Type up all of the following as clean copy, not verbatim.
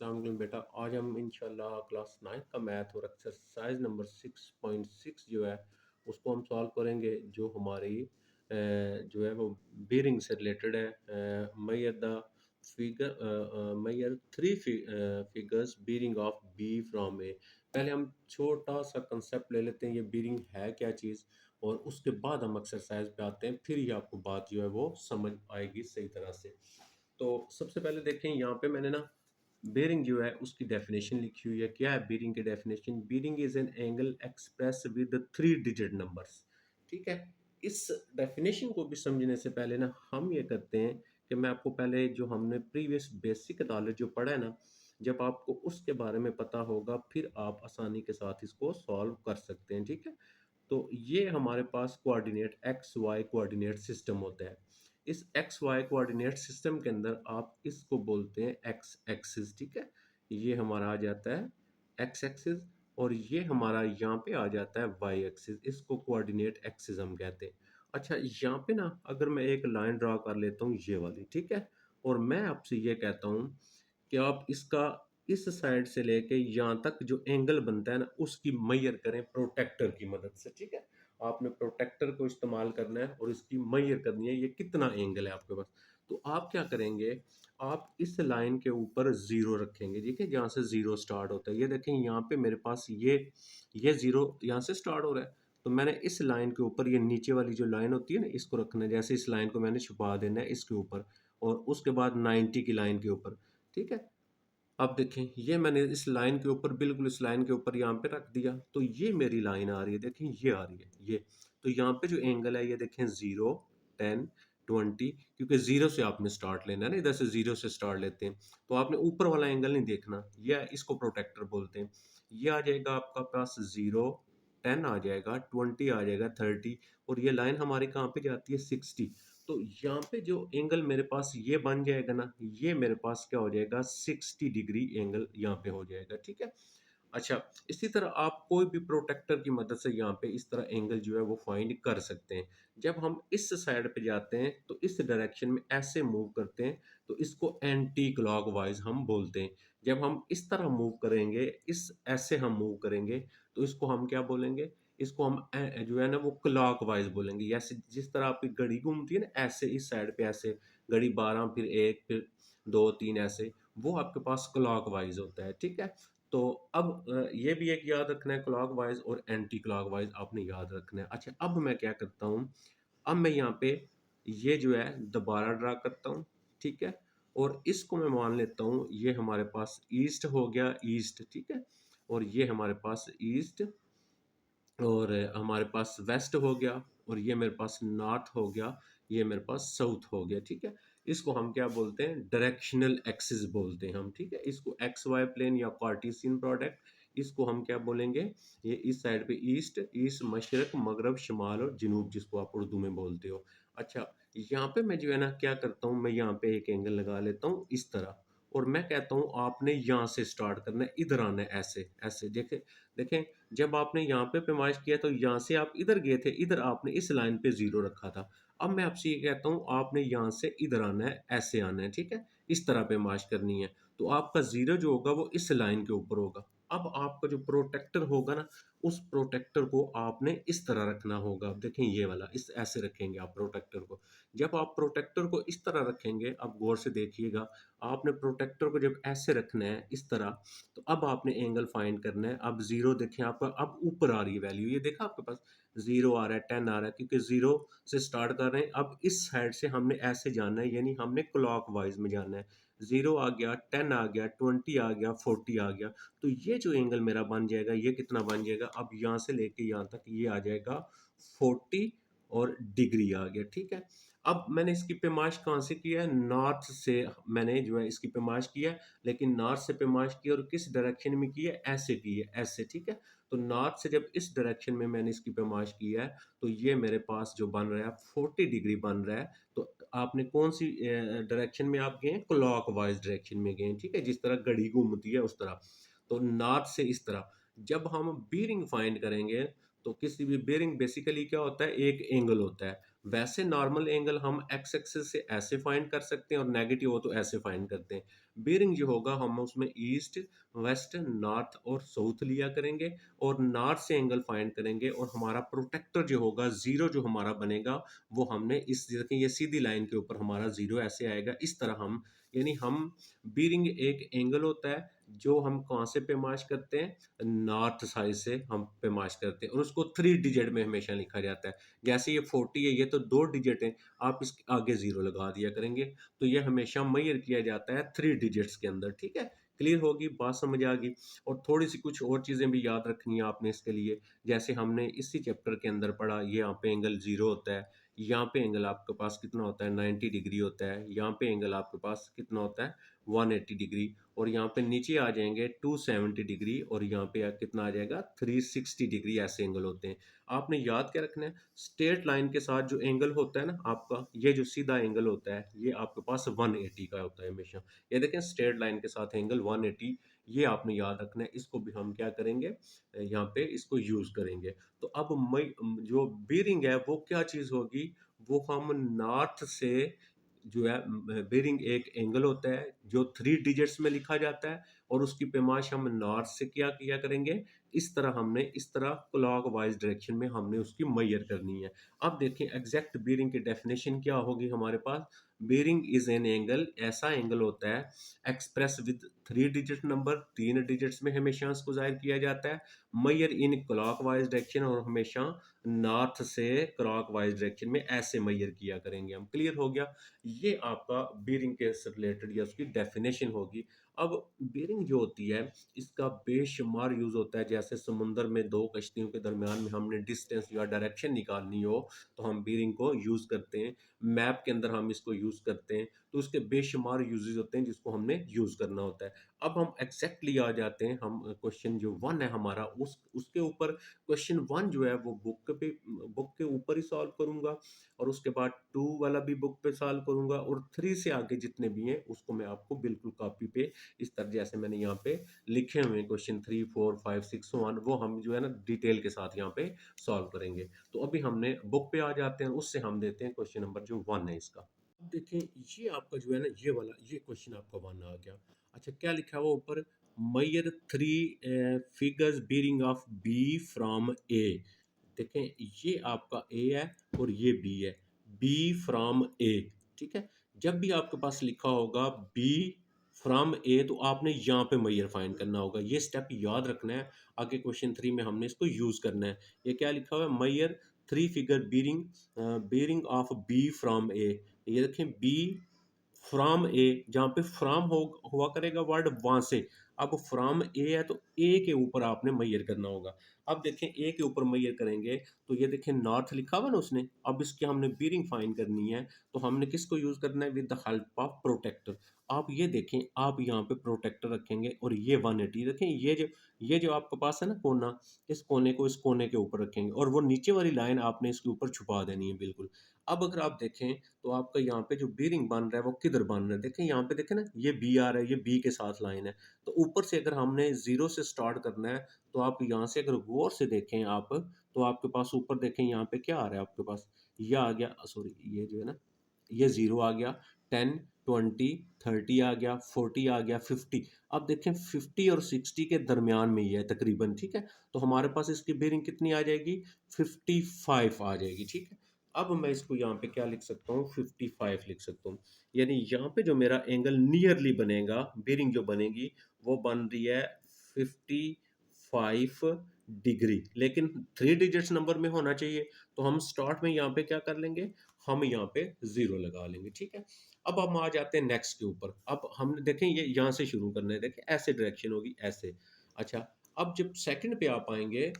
अस्सलाम वालेकुम बेटा। आज हम इंशाल्लाह क्लास 9 का मैथ और एक्सरसाइज नंबर 6.6 जो है उसको हम सॉल्व करेंगे, जो हमारी जो है वो बीरिंग से रिलेटेड है। Mayor the mayor three figures bearing of B from A. पहले हम छोटा सा कंसेप्ट ले लेते हैं, ये बीरिंग है क्या चीज़, और उसके बाद हम एक्सरसाइज पे आते हैं, फिर ही आपको बात जो है वो समझ आएगी सही तरह से। तो सबसे पहले देखें, यहाँ पे मैंने ना बेरिंग जो है उसकी डेफिनेशन लिखी हुई है। क्या है बेरिंग की definition? Bearing is an angle express with 3 digit numbers. ठीक है। इस डेफिनेशन को भी समझने से पहले ना हम ये करते हैं कि मैं आपको पहले जो हमने प्रीवियस बेसिक नॉलेज जो पढ़ा है ना, जब आपको उसके बारे में पता होगा फिर आप आसानी के साथ इसको सॉल्व कर सकते हैं। ठीक है। तो ये हमारे पास coordinate x y coordinate system होता है। इस एक्स वाई कोऑर्डिनेट सिस्टम के अंदर आप इसको बोलते हैं एक्स एक्सिस। ठीक है। ये हमारा आ जाता है एक्स एक्सिस, और ये हमारा यहाँ पे आ जाता है वाई एक्सिस। इसको कोऑर्डिनेट एक्सिस हम कहते हैं। अच्छा, यहाँ पे ना अगर मैं एक लाइन ड्रा कर लेता हूँ ये वाली, ठीक है, और मैं आपसे ये कहता हूँ कि आप इसका इस साइड से लेके यहाँ तक जो एंगल बनता है ना उसकी मैयर करें प्रोटेक्टर की मदद से। ठीक है। आपने प्रोटेक्टर को इस्तेमाल करना है और इसकी मैयर करनी है ये कितना एंगल है आपके पास। तो आप क्या करेंगे, आप इस लाइन के ऊपर जीरो रखेंगे। ठीक है, जहाँ से जीरो स्टार्ट होता है, ये देखें यहाँ पे मेरे पास ये जीरो यहाँ से स्टार्ट हो रहा है। तो मैंने इस लाइन के ऊपर ये नीचे वाली जो लाइन होती है ना इसको रखना है, जैसे इस लाइन को मैंने छुपा देना है इसके ऊपर, और उसके बाद 90 की लाइन के ऊपर। ठीक है। अब देखें ये मैंने इस लाइन के ऊपर, बिल्कुल इस लाइन के ऊपर यहाँ पे रख दिया, तो ये मेरी लाइन आ रही है, देखें ये आ रही है ये। तो यहाँ पे जो एंगल है ये देखें 0, 10, 20, क्योंकि जीरो से आपने स्टार्ट लेना है ना, इधर से जीरो से स्टार्ट लेते हैं, तो आपने ऊपर वाला एंगल नहीं देखना, ये इसको प्रोटेक्टर बोलते हैं। ये आ जाएगा आपका पास 0, 10 आ जाएगा, 20 आ जाएगा, 30, और ये लाइन हमारी कहाँ पे जाती है 60। तो यहाँ पे जो एंगल मेरे पास ये बन जाएगा ना, ये मेरे पास क्या हो जाएगा 60 डिग्री एंगल यहाँ पे हो जाएगा। ठीक है। अच्छा, इसी तरह आप कोई भी प्रोटेक्टर की मदद से यहाँ पे इस तरह एंगल जो है वो फाइंड कर सकते हैं। जब हम इस साइड पे जाते हैं तो इस डायरेक्शन में ऐसे मूव करते हैं, तो इसको एंटी क्लॉकवाइज हम बोलते हैं। जब हम इस तरह मूव करेंगे, इस ऐसे हम मूव करेंगे, तो इसको हम क्या बोलेंगे, इसको हम जो है ना वो क्लॉकवाइज बोलेंगे। जैसे जिस तरह आपकी घड़ी घूमती है ना, ऐसे इस साइड पे ऐसे घड़ी 12 फिर 1 फिर 2 3 ऐसे, वो आपके पास क्लॉकवाइज होता है। ठीक है। तो अब ये भी एक याद रखना है, क्लॉकवाइज और एंटी क्लॉकवाइज आपने याद रखना है। अच्छा, अब मैं क्या करता हूँ, अब मैं यहाँ पे ये जो है दोबारा ड्रा करता हूँ। ठीक है। और इसको मैं मान लेता हूँ ये हमारे पास ईस्ट हो गया, ईस्ट। ठीक है। और ये हमारे पास ईस्ट, और हमारे पास वेस्ट हो गया, और ये मेरे पास नॉर्थ हो गया, ये मेरे पास साउथ हो गया। ठीक है। इसको हम क्या बोलते हैं, डायरेक्शनल एक्सिस बोलते हैं हम। ठीक है। इसको एक्स वाई प्लेन या कार्टेशियन प्रोडक्ट, इसको हम क्या बोलेंगे, ये इस साइड पे ईस्ट, ईस्ट मशरक मगरब शुमाल और जनूब, जिसको आप उर्दू में बोलते हो। अच्छा, यहाँ पे मैं जो है ना क्या करता हूँ, मैं यहाँ पे एक एंगल लगा लेता हूँ इस तरह, और मैं कहता हूँ आपने यहाँ से स्टार्ट करना है, इधर आना है, ऐसे ऐसे देखें। देखें, जब आपने यहाँ पे पैमाइश किया तो यहाँ से आप इधर गए थे, इधर आपने इस लाइन पे जीरो रखा था। अब मैं आपसे ये कहता हूँ आपने यहाँ से इधर आना है, ऐसे आना है। ठीक है। इस तरह पैमाइश करनी है, तो आपका जीरो जो होगा वो इस लाइन के ऊपर होगा। अब आपका जो प्रोटेक्टर होगा ना, उस प्रोटेक्टर को आपने इस तरह रखना होगा। अब देखें ये वाला, इस ऐसे रखेंगे आप प्रोटेक्टर को। जब आप प्रोटेक्टर को इस तरह रखेंगे, अब गौर से देखिएगा, आपने प्रोटेक्टर को जब ऐसे रखना है इस तरह, तो अब आपने एंगल फाइंड करना है। अब जीरो देखें आपका अब ऊपर आ रही है वैल्यू, ये देखा आपके पास जीरो आ रहा है, 10 आ रहा है, क्योंकि जीरो से स्टार्ट कर रहे हैं। अब इस साइड से हमने ऐसे जाना है, यानी हमने क्लॉकवाइज में जाना है। जीरो आ गया, 10 आ गया, 20 आ गया, 40 आ गया, तो ये जो एंगल मेरा बन जाएगा ये कितना बन जाएगा, अब यहाँ से लेके यहाँ तक ये आ जाएगा 40 और डिग्री आ गया। ठीक है। अब मैंने इसकी पैमाइश कहाँ से किया है, नॉर्थ से मैंने जो है इसकी पैमाइश किया है, लेकिन नॉर्थ से पैमाइश की और किस डायरेक्शन में की है, ऐसे की है, ऐसे। ठीक है। तो नॉर्थ से जब इस डायरेक्शन में मैंने इसकी पैमाइश की है, तो ये मेरे पास जो बन रहा है 40 डिग्री बन रहा है। तो आपने कौन सी डायरेक्शन में आप गए हैं, क्लॉकवाइज डायरेक्शन में गए हैं। ठीक है। जिस तरह घड़ी घूमती है उस तरह, तो नॉर्थ से इस तरह। जब हम बीरिंग फाइंड करेंगे, तो किसी भी बेरिंग बेसिकली क्या होता है, एक एंगल होता है। वैसे नॉर्मल एंगल हम एक्स एक्सिस से ऐसे फाइंड कर सकते हैं और नेगेटिव हो तो ऐसे फाइंड करते हैं। बेरिंग जो होगा हम उसमें ईस्ट, वेस्ट, नॉर्थ और साउथ लिया करेंगे और नॉर्थ से एंगल फाइंड करेंगे और हमारा प्रोटेक्टर जो होगा, ज़ीरो जो हमारा बनेगा, वो हमने इस देखें ये सीधी लाइन के ऊपर हमारा ज़ीरो ऐसे आएगा। इस तरह हम यानी हम बीरिंग एक एंगल होता है जो हम कहाँ से पैमाश करते हैं, नॉर्थ साइड से हम पैमाश करते हैं और उसको 3 डिजिट में हमेशा लिखा जाता है। जैसे ये 40 है, ये तो 2 डिजिट है, आप इसके आगे 0 लगा दिया करेंगे, तो ये हमेशा मेजर किया जाता है 3 डिजिट्स के अंदर, ठीक है? क्लियर होगी बात, समझ आ गई। और थोड़ी सी कुछ और चीज़ें भी याद रखनी है आपने इसके लिए। जैसे हमने इसी चैप्टर के अंदर पढ़ा, ये यहाँ पे एंगल 0 होता है, यहाँ पे एंगल आपके पास कितना होता है, 90 डिग्री होता है, यहाँ पे एंगल आपके पास कितना होता है, 180 डिग्री, और यहाँ पे नीचे आ जाएंगे 270 डिग्री, और यहाँ पे कितना आ जाएगा, 360 डिग्री। ऐसे एंगल होते हैं। आपने याद क्या रखना है, स्ट्रेट लाइन के साथ जो एंगल होता है ना आपका, ये जो सीधा एंगल होता है, ये आपके पास 180 का होता है हमेशा। ये देखें स्ट्रेट लाइन के साथ एंगल 180, ये आपने याद रखना है। इसको भी हम क्या करेंगे, यहाँ पे इसको यूज करेंगे। तो अब जो बीरिंग है वो क्या चीज होगी, वो हम नॉर्थ से जो है, बेरिंग एक एंगल होता है जो 3 डिजिट्स में लिखा जाता है, और उसकी पैमाश हम नॉर्थ से क्या किया करेंगे, इस तरह हमने इस तरह क्लॉक वाइज डायरेक्शन में हमने उसकी मैयर करनी है। अब देखें एग्जैक्ट बेरिंग की डेफिनेशन क्या होगी हमारे पास। बेरिंग इज एन एंगल, ऐसा एंगल होता है express with 3 digit number, 3 digits में हमेशा उसको जाहिर किया जाता है, मैयर इन क्लॉक वाइज डायरेक्शन, और हमेशा नॉर्थ से क्लॉक वाइज डायरेक्शन में ऐसे मैयर किया करेंगे हम। क्लियर हो गया। ये आपका बेरिंग के से रिलेटेड या उसकी डेफिनेशन होगी। अब बेरिंग जो होती है, इसका बेशुमार यूज़ होता है। जैसे समुंदर में दो कश्तियों के दरमियान में हमने डिस्टेंस या डायरेक्शन निकालनी हो, तो हम बेरिंग को यूज़ करते हैं। मैप के अंदर हम इसको यूज़ करते हैं। तो उसके बेशुमार यूजेस होते हैं जिसको हमने यूज़ करना होता है। अब हम एग्जैक्टली आ जाते हैं, हम क्वेश्चन जो वन है हमारा, उसके ऊपर। क्वेश्चन वन जो है वो बुक के ऊपर ही सॉल्व करूंगा, और उसके बाद टू वाला भी बुक पे सॉल्व करूंगा, और थ्री से आगे जितने भी हैं उसको मैं आपको बिल्कुल कॉपी पे इस तरह जैसे मैंने यहाँ पे लिखे हुए हैं, क्वेश्चन 3 4 5 6 1, वो हम जो है ना डिटेल के साथ यहाँ पे सॉल्व करेंगे। तो अभी हमने बुक पे आ जाते हैं, उससे हम देते हैं क्वेश्चन नंबर जो वन है इसका। अब देखें, ये आपका जो है ना, ये वाला ये क्वेश्चन आपका वन आ गया। अच्छा, क्या लिखा हुआ ऊपर, mayor 3 figures bearing of B from A. देखें, ये आपका ए है और ये बी है, बी फ्रॉम ए, ठीक है। जब भी आपके पास लिखा होगा बी फ्रॉम ए, तो आपने यहाँ पे मैयर फाइंड करना होगा। ये स्टेप याद रखना है, आगे क्वेश्चन थ्री में हमने इसको यूज करना है। ये क्या लिखा हुआ है, mayor 3 figure bearing bearing of B from A. ये देखें, बी फ्रॉम ए, जहाँ पे फ्रॉम हो हुआ करेगा वर्ड वहां से। अब फ्रॉम ए है तो ए के ऊपर आपने मैयर करना होगा। अब देखें, ए के ऊपर मैयर करेंगे तो ये देखें नॉर्थ लिखा हुआ ना उसने। अब इसकी हमने बीरिंग फाइंड करनी है, तो हमने किसको यूज करना है, with the help of protractor. आप ये देखें, आप यहाँ पे प्रोटेक्टर रखेंगे और ये 180 देखें, ये जो आपके पास है ना कोना, इस कोने को इस कोने के ऊपर रखेंगे, और वो नीचे वाली लाइन आपने इसके ऊपर छुपा देनी है बिल्कुल। अब अगर आप देखें तो आपका यहाँ पे जो बीरिंग बन रहा है वो किधर बन रहा है, देखें यहाँ पे देखें ना, ये बी आ रहा है, ये बी के साथ लाइन है। तो ऊपर से अगर हमने जीरो से स्टार्ट करना है, तो आप यहाँ से अगर गौर से देखें आप, तो आपके पास ऊपर देखें यहाँ पे क्या आ रहा है आपके पास, ये आ गया, सॉरी ये जो है ना, ये जीरो आ गया, 10 20 30 आ गया, 40 आ गया, 50। अब देखें 50 और 60 के दरमियान में ही है तकरीबन, ठीक है। तो हमारे पास इसकी बेरिंग कितनी आ जाएगी, 55 आ जाएगी, ठीक है। अब मैं इसको यहाँ पे क्या लिख सकता हूँ, 55 लिख सकता हूँ। यानी यहाँ पे जो मेरा एंगल नियरली बनेगा, बेरिंग जो बनेगी वो बन रही है 55 डिग्री, लेकिन 3 डिजिट्स नंबर में होना चाहिए। तो हम स्टार्ट में यहाँ पे क्या कर लेंगे, हम यहाँ पे 0 लगा लेंगे, ठीक है। अब हम आ जाते हैं नेक्स्ट के ऊपर। अब हम देखें, ये यहाँ से शुरू करना है, देखें ऐसे डायरेक्शन होगी, ऐसे। अच्छा, अब जब सेकंड पे आप आएंगे,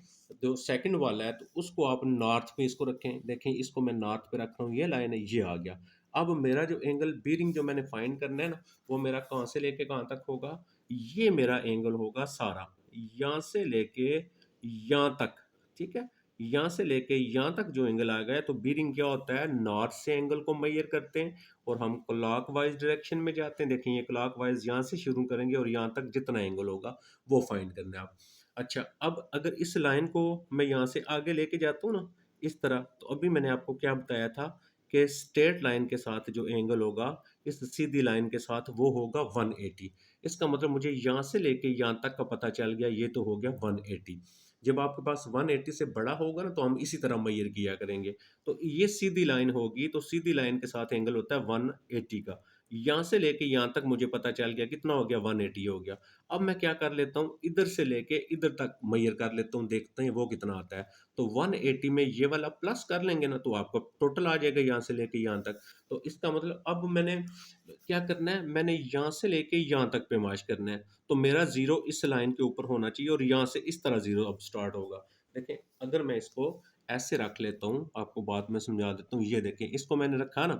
जो सेकंड वाला है तो उसको आप नॉर्थ पे इसको रखें, देखें इसको मैं नॉर्थ पे रख रहा हूँ, ये लाइन है, ये आ गया। अब मेरा जो एंगल बीरिंग जो मैंने फाइंड करना है ना, वो मेरा कहाँ से लेके कहाँ तक होगा, ये मेरा एंगल होगा सारा, यहाँ से लेके यहाँ तक, ठीक है। यहाँ से लेके यहाँ तक जो एंगल आ गया, तो बीरिंग क्या होता है, नॉर्थ से एंगल को मेजर करते हैं और हम क्लॉक वाइज डायरेक्शन में जाते हैं। देखें, ये क्लॉक वाइज यहाँ से शुरू करेंगे और यहाँ तक जितना एंगल होगा वो फाइंड करना है आप। अच्छा, अब अगर इस लाइन को मैं यहाँ से आगे लेके जाता हूँ ना, इस तरह। तो अभी मैंने आपको क्या बताया था कि स्ट्रेट लाइन के साथ जो एंगल होगा इस सीधी लाइन के साथ वो होगा 180। इसका मतलब मुझे यहाँ से लेके यहाँ तक का पता चल गया, ये तो हो गया 180। जब आपके पास 180 से बड़ा होगा ना तो हम इसी तरह मेजर किया करेंगे। तो ये सीधी लाइन होगी, तो सीधी लाइन के साथ एंगल होता है 180 का। यहाँ से लेके यहाँ तक मुझे पता चल गया कितना हो गया, 180 हो गया। अब मैं क्या कर लेता हूँ, इधर से लेके इधर तक मेजर कर लेता हूँ, देखते हैं वो कितना आता है। तो 180 में ये वाला प्लस कर लेंगे ना तो आपका टोटल आ जाएगा यहाँ से लेके यहाँ तक। तो इसका मतलब अब मैंने क्या करना है, मैंने यहाँ से लेके यहाँ तक पेमाश करना है। तो मेरा जीरो इस लाइन के ऊपर होना चाहिए और यहाँ से इस तरह जीरो अब स्टार्ट होगा। देखें, अगर मैं इसको ऐसे रख लेता हूँ, आपको बाद में समझा देता हूँ। ये देखें, इसको मैंने रखा ना,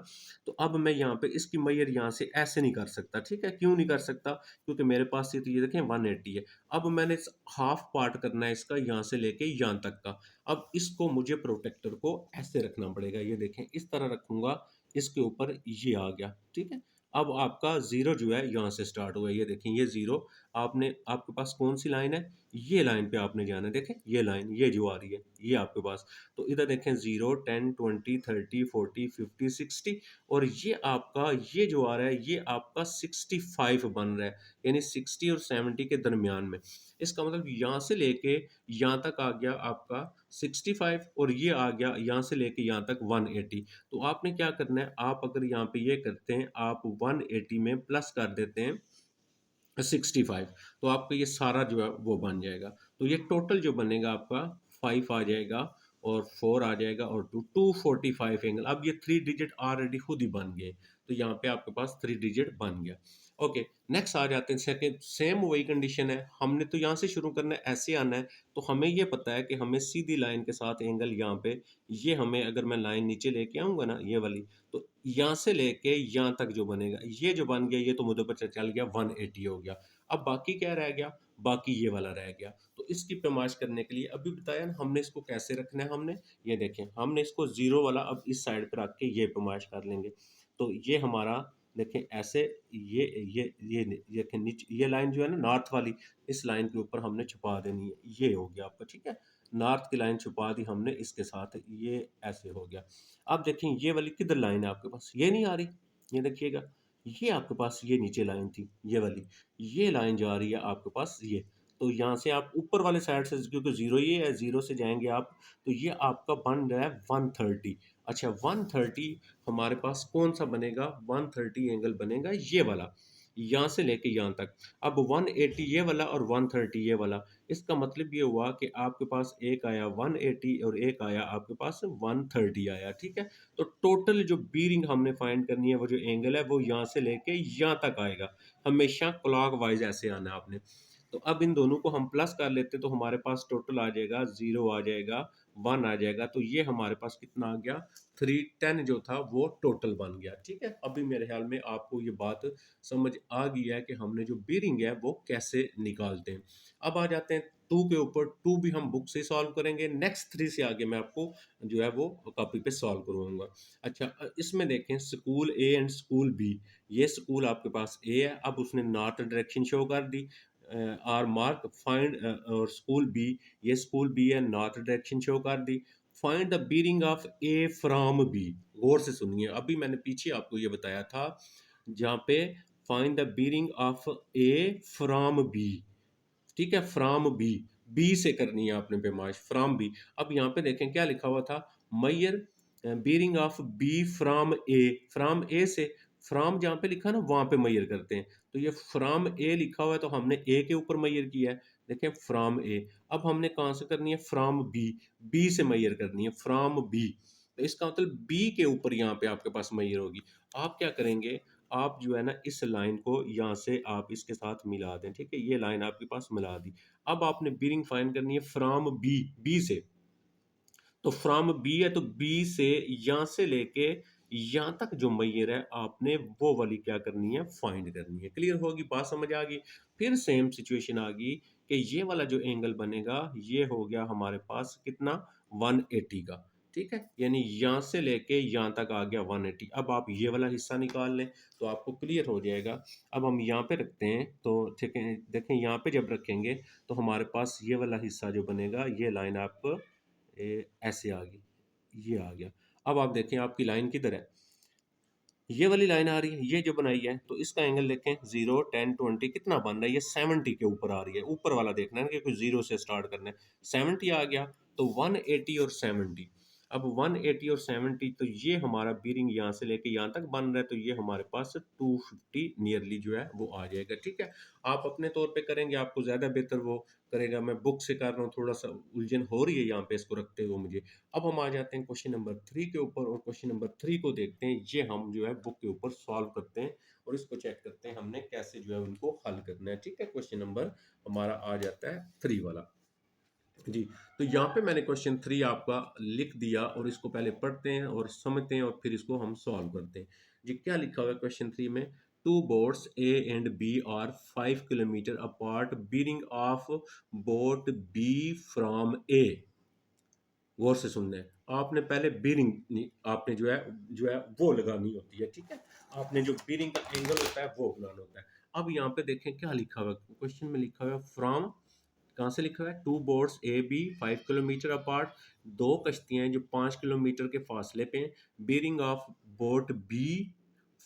तो अब मैं यहाँ पे इसकी मैयर यहाँ से ऐसे नहीं कर सकता। ठीक है, क्यों नहीं कर सकता, क्योंकि मेरे पास ये तो ये देखें 180 है। अब मैंने हाफ पार्ट करना है इसका, यहाँ से लेके यहाँ तक का। अब इसको मुझे प्रोटेक्टर को ऐसे रखना पड़ेगा। ये देखें, इस तरह रखूंगा, इसके ऊपर ये आ गया। ठीक है, अब आपका जीरो जो है यहाँ से स्टार्ट हुआ है। ये देखें, ये जीरो, आपने, आपके पास कौन सी लाइन है, ये लाइन पे आपने जाना है। देखें, ये लाइन ये जो आ रही है ये आपके पास। तो इधर देखें 0 10 20 30 40 50 60, और ये आपका ये जो आ रहा है ये आपका 65 बन रहा है, यानी 60 और 70 के दरमियान में। इसका मतलब यहाँ से लेके यहाँ तक आ गया आपका 65, और ये आ गया यहाँ से लेके यहाँ तक 180। तो आपने क्या करना है, आप अगर यहाँ पे ये करते हैं, आप 180 में प्लस कर देते हैं 65, तो आपका ये सारा जो है वो बन जाएगा। तो ये टोटल जो बनेगा आपका 5 आ जाएगा और 4 आ जाएगा और 245 एंगल। अब ये 3 डिजिट ऑलरेडी खुद ही बन गए, तो यहाँ पे आपके पास 3 डिजिट बन गया। ओके, नेक्स्ट आ जाते हैं सेकंड, सेम वही कंडीशन है, हमने तो यहाँ से शुरू करना है, ऐसे आना है। तो हमें ये पता है कि हमें सीधी लाइन के साथ एंगल यहाँ पे, ये हमें, अगर मैं लाइन नीचे लेके आऊँगा ना ये वाली, तो यहाँ से लेके यहाँ तक जो बनेगा, ये जो बन गया, ये तो मुझे पता चल गया 180 हो गया। अब बाकी क्या रह गया, बाकी ये वाला रह गया। तो इसकी पैमाइश करने के लिए अभी बताया ना हमने इसको कैसे रखना है। हमने ये देखें, हमने इसको जीरो वाला अब इस साइड पर रख के ये पैमाइश कर लेंगे। तो ये हमारा देखें ऐसे, ये देखें नीचे ये लाइन जो है ना नॉर्थ वाली, इस लाइन के ऊपर हमने छुपा देनी है। ये हो गया आपका, ठीक है, नॉर्थ की लाइन छुपा दी हमने इसके साथ, ये ऐसे हो गया। अब देखें ये वाली किधर लाइन है आपके पास, ये नहीं आ रही, ये देखिएगा, ये आपके पास ये नीचे लाइन थी ये वाली, ये लाइन जा रही है आपके पास ये। तो यहाँ से आप ऊपर वाले साइड से, क्योंकि जीरो ये है, जीरो से जाएंगे आप, तो ये आपका बन रहा है 130। अच्छा, 130 हमारे पास कौन सा बनेगा, 130 एंगल बनेगा ये वाला, यहाँ से लेके यहाँ तक। अब 180 ये वाला और 130 ये वाला, इसका मतलब ये हुआ कि आपके पास एक आया 180 और एक आया आपके पास 130 आया। ठीक है, तो टोटल जो बीरिंग हमने फाइंड करनी है, वो जो एंगल है वो यहाँ से लेके यहाँ तक आएगा। हमेशा क्लॉक वाइज ऐसे आना है आपने। तो अब इन दोनों को हम प्लस कर लेते तो हमारे पास टोटल आ जाएगा, जीरो आ जाएगा, वन आ जाएगा। तो ये हमारे पास कितना आ गया, 310 जो था वो टोटल बन गया। ठीक है, अभी मेरे ख्याल में आपको ये बात समझ आ गई है कि हमने जो बीरिंग है वो कैसे निकालते हैं। अब आ जाते हैं टू के ऊपर। टू भी हम बुक से सॉल्व करेंगे, नेक्स्ट थ्री से आगे मैं आपको जो है वो कॉपी पे सॉल्व करवाऊंगा। अच्छा, इसमें देखें school A and school B, ये स्कूल आपके पास ए है, अब उसने नॉर्थ डायरेक्शन शो कर दी, आर मार्क फाइंड, और स्कूल बी, ये स्कूल बी है, नॉर्थ डायरेक्शन शो कर दी। Find the bearing of A from B. गौर से सुनिए, अभी मैंने पीछे आपको ये बताया था जहाँ पे find the bearing of A from B. ठीक है, फ्रॉम बी, बी से करनी है आपने पैमाइश, फ्रॉम बी। अब यहाँ पे देखें क्या लिखा हुआ था, मैयर bearing of B from A, from A से, फ्रॉम जहाँ पे लिखा ना वहाँ पे मैयर करते हैं। तो ये फ्रॉम ए लिखा हुआ है तो हमने ए के ऊपर मैयर किया है। देखें फ्रॉम ए, अब हमने कहाँ से करनी है, फ्रॉम बी, बी से मैयर करनी है, फ्रॉम बी। तो इसका मतलब बी के ऊपर यहाँ पे आपके पास मैयर होगी। आप क्या करेंगे, आप जो है ना इस लाइन को यहाँ से आप इसके साथ मिला दें। ठीक है, ये लाइन आपके पास मिला दी। अब आपने बीरिंग फाइंड करनी है फ्रॉम बी, बी से। तो फ्रॉम बी है तो बी से यहाँ से लेके यहाँ तक जो मैयर है आपने वो वाली क्या करनी है, फाइंड करनी है। क्लियर होगी बात, समझ आ गई। फिर सेम सिचुएशन आ गई कि ये वाला जो एंगल बनेगा ये हो गया हमारे पास कितना, 180 का। ठीक है, यानी यहाँ से लेके यहाँ तक आ गया 180। अब आप ये वाला हिस्सा निकाल लें तो आपको क्लियर हो जाएगा। अब हम यहाँ पे रखते हैं, तो ठीक है, देखें यहाँ पे जब रखेंगे तो हमारे पास ये वाला हिस्सा जो बनेगा, ये लाइन आपको ऐसे आ गई। ये आ गया। अब आप देखें आपकी लाइन किधर है, ये वाली लाइन आ रही है, ये जो बनाई है, तो इसका एंगल देखें 0 10 20 कितना बन रहा है, ये 70 के ऊपर आ रही है। ऊपर वाला देखना है कि कुछ जीरो से स्टार्ट करना है। 70 आ गया तो 180 और 70, अब 180 और 70 तो ये हमारा बीरिंग यहाँ से लेके यहाँ तक बन रहा है, तो ये हमारे पास 250 नियरली जो है वो आ जाएगा। ठीक है, आप अपने तौर पे करेंगे, आपको ज़्यादा बेहतर वो करेगा। मैं बुक से कर रहा हूँ, थोड़ा सा उलझन हो रही है यहाँ पे इसको रखते हुए मुझे। अब हम आ जाते हैं क्वेश्चन नंबर 3 के ऊपर, और क्वेश्चन नंबर 3 को देखते हैं। ये हम जो है बुक के ऊपर सॉल्व करते हैं और इसको चेक करते हैं हमने कैसे जो है उनको हल करना है। ठीक है, क्वेश्चन नंबर हमारा आ जाता है 3 वाला जी। तो यहाँ पे मैंने क्वेश्चन 3 आपका लिख दिया, और इसको पहले पढ़ते हैं और समझते हैं और फिर इसको हम सॉल्व करते हैं। जी, क्या लिखा हुआ है क्वेश्चन 3 में? Two boats A and B are 5 kilometre apart, bearing of boat B from A. गौर से सुनना है, आपने पहले बीरिंग आपने जो है वो लगानी होती है। ठीक है, आपने जो बीरिंग का एंगल होता है वो बनाना होता है। अब यहाँ पे देखें क्या लिखा हुआ है, क्वेश्चन में लिखा हुआ है फ्रॉम, कहाँ से लिखा हुआ है? Two boats A B 5 kilometre apart, दो कश्तियां हैं जो 5 किलोमीटर के फासले पे हैं। Bearing of boat B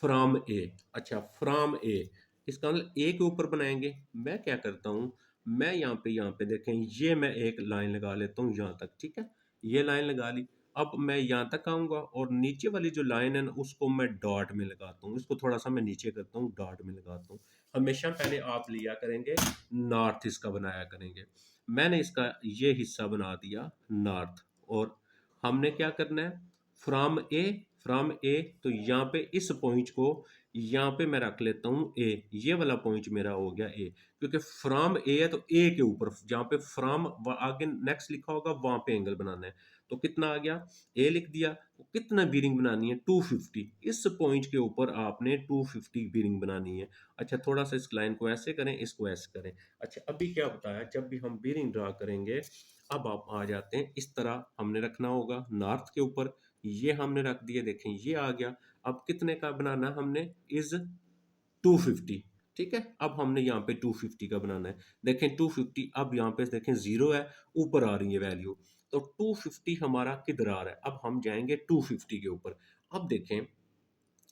from A. अच्छा, फ्रॉम ए, इसका मतलब ए के ऊपर बनाएंगे। मैं क्या करता हूँ, मैं यहाँ पे देखें, ये मैं एक लाइन लगा लेता हूँ यहाँ तक। ठीक है, ये लाइन लगा ली। अब मैं यहाँ तक आऊँगा और नीचे वाली जो लाइन है ना उसको मैं डॉट में लगाता हूँ, इसको थोड़ा सा मैं नीचे करता हूँ, डॉट में लगाता हूँ। हमेशा पहले आप लिया करेंगे नॉर्थ, इसका बनाया करेंगे। मैंने इसका ये हिस्सा बना दिया नॉर्थ, और हमने क्या करना है, फ्रॉम ए, फ्रॉम ए, तो यहाँ पे इस पॉइंट को यहाँ पे मैं रख लेता हूँ ए, ये वाला पॉइंट मेरा हो गया ए, क्योंकि फ्रॉम ए है तो ए के ऊपर जहाँ पे फ्रॉम आगे नेक्स्ट लिखा होगा वहां पे एंगल बनाना है। तो कितना आ गया, ए लिख दिया। तो कितना बीरिंग बनानी है, 250, इस पॉइंट के ऊपर आपने 250 बीरिंग बनानी है। अच्छा, थोड़ा सा इस लाइन को ऐसे करें, इसको ऐसे करें। अच्छा, अभी क्या बताया, जब भी हम बीरिंग ड्रा करेंगे, अब आप आ जाते हैं इस तरह हमने रखना होगा नॉर्थ के ऊपर, ये हमने रख दिए, देखें ये आ गया। अब कितने का बनाना हमने, इज 250। ठीक है, अब हमने यहाँ पे 250 का बनाना है। देखें 250, अब यहाँ पे देखें जीरो है, ऊपर आ रही है वैल्यू, तो 250 हमारा किधर आ रहा है। अब हम जाएंगे 250 के ऊपर। अब देखें,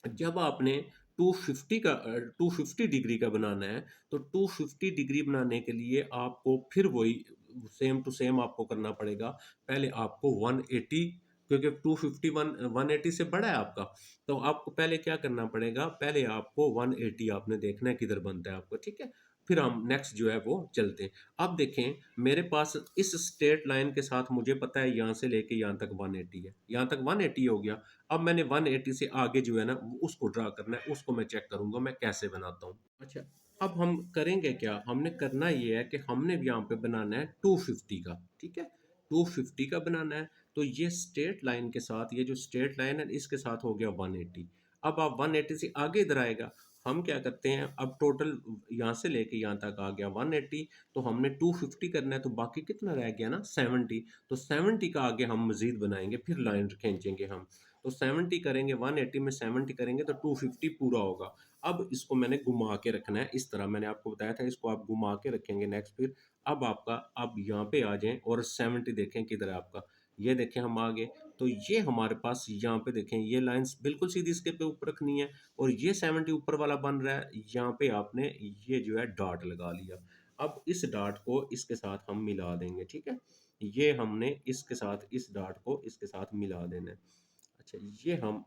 जब आपने 250 का 250 डिग्री का बनाना है, तो 250 डिग्री बनाने के लिए आपको फिर वही सेम टू सेम आपको करना पड़ेगा। पहले आपको 180, क्योंकि 251 180 से बड़ा है आपका, तो आपको पहले क्या करना पड़ेगा, पहले आपको 180 आपने देखना है किधर बनता है आपको। ठीक है, फिर हम नेक्स्ट जो है वो चलते हैं। अब देखें, मेरे पास इस स्ट्रेट लाइन के साथ मुझे पता है यहाँ से लेके यहाँ तक 180 है, यहाँ तक 180 हो गया। अब मैंने 180 से आगे जो है ना उसको ड्रा करना है, उसको मैं चेक करूंगा मैं कैसे बनाता हूँ। अच्छा, अब हम करेंगे क्या, हमने करना ये है कि हमने यहाँ पे बनाना है 250 का। ठीक है, 250 का बनाना है, तो ये स्ट्रेट लाइन के साथ, ये जो स्ट्रेट लाइन है इसके साथ हो गया 180। अब आप 180 से आगे इधर आएगा, हम क्या करते हैं, अब टोटल यहाँ से लेके यहाँ तक आ गया 180, तो हमने 250 करना है, तो बाकी कितना रह गया ना 70। तो 70 का आगे हम मजीद बनाएंगे, फिर लाइन खींचेंगे हम। तो 70 करेंगे, 180 में 70 करेंगे तो 250 पूरा होगा। अब इसको मैंने घुमा के रखना है इस तरह, मैंने आपको बताया था इसको आप घुमा के रखेंगे नेक्स्ट। फिर अब आपका, अब यहाँ पे आ जाएं और 70 देखें किधर है आपका, ये देखें हम आ गए। तो ये हमारे पास यहाँ पे देखें ये लाइंस बिल्कुल सीधी इसके पे ऊपर रखनी है, और ये 70 ऊपर वाला बन रहा है, यहाँ पे आपने ये जो है डॉट लगा लिया। अब इस डॉट को इसके साथ हम मिला देंगे। ठीक है, ये हमने इसके साथ इस डॉट को इसके साथ मिला देना है। अच्छा,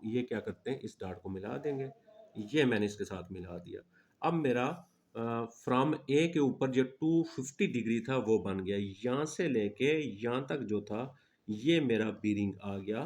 ये क्या करते हैं, इस डॉट को मिला देंगे, ये मैंने इसके साथ मिला दिया। अब मेरा फ्रॉम ए के ऊपर जो 250 डिग्री था वो बन गया, यहाँ से लेके यहाँ तक जो था ये मेरा बीरिंग आ गया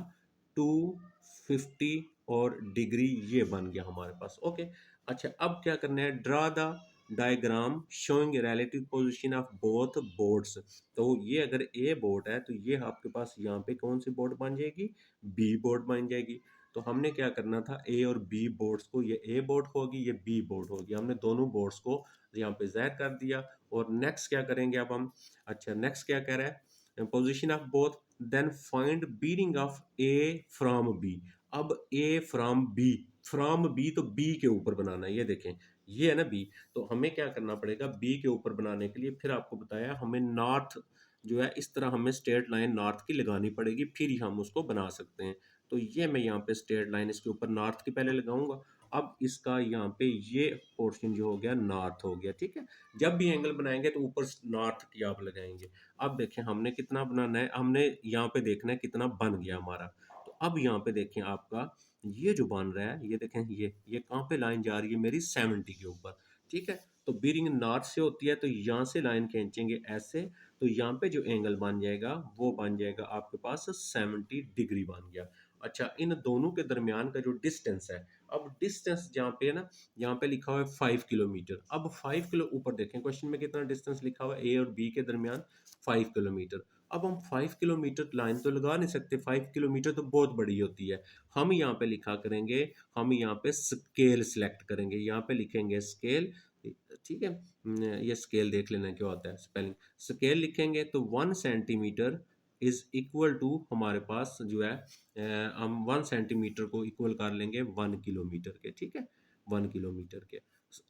250, और डिग्री ये बन गया हमारे पास। ओके, अच्छा अब क्या करना है, draw the diagram showing relative position of both boards. तो ये अगर ए बोर्ड है तो ये आपके पास यहाँ पे कौन सी बोर्ड बन जाएगी, बी बोर्ड बन जाएगी। तो हमने क्या करना था, ए और बी बोर्ड्स को, ये ए बोर्ड होगी ये बी बोर्ड होगी, हमने दोनों बोर्ड्स को यहाँ पे ज़ाहिर कर दिया। और नेक्स्ट क्या करेंगे अब हम, अच्छा नेक्स्ट क्या कह रहा है, position of both, then find bearing of A from B. अब A from B, from B तो बी के ऊपर बनाना है, ये देखें ये है ना बी, तो हमें क्या करना पड़ेगा, बी के ऊपर बनाने के लिए फिर आपको बताया हमें नॉर्थ जो है इस तरह हमें स्ट्रेट लाइन नॉर्थ की लगानी पड़ेगी, फिर ही हम उसको बना सकते हैं। तो ये मैं यहाँ पे स्ट्रेट लाइन इसके ऊपर नॉर्थ की पहले लगाऊंगा। अब इसका यहाँ पे ये पोर्शन जो हो गया नॉर्थ हो गया, ठीक है। जब भी एंगल बनाएंगे तो ऊपर नॉर्थ की आप लगाएंगे। अब देखें हमने कितना बनाना है, हमने यहाँ पे देखना है कितना बन गया हमारा। तो अब यहाँ पे देखें आपका ये जो बन रहा है, ये देखें ये कहाँ पे लाइन जा रही है मेरी 70 के ऊपर, ठीक है। तो बीरिंग नॉर्थ से होती है, तो यहाँ से लाइन खींचेंगे ऐसे, तो यहाँ पे जो एंगल बन जाएगा वो बन जाएगा आपके पास 70 डिग्री बन गया। अच्छा, इन दोनों के दरमियान का जो डिस्टेंस है, अब डिस्टेंस जहाँ पे है ना, यहाँ पे लिखा हुआ है 5 किलोमीटर। अब 5 किलो ऊपर देखें क्वेश्चन में कितना डिस्टेंस लिखा हुआ है, ए और बी के दरमियान 5 किलोमीटर। अब हम 5 किलोमीटर लाइन तो लगा नहीं सकते, 5 किलोमीटर तो बहुत बड़ी होती है। हम यहाँ पे लिखा करेंगे, हम यहाँ पे स्केल सिलेक्ट करेंगे, यहाँ पे लिखेंगे स्केल, ठीक है। ये स्केल देख लेना क्या होता है स्पेलिंग। स्केल लिखेंगे तो 1 सेंटीमीटर इज इक्वल टू हमारे पास जो है हम 1 सेंटीमीटर को इक्वल कर लेंगे 1 किलोमीटर के, ठीक है। 1 किलोमीटर के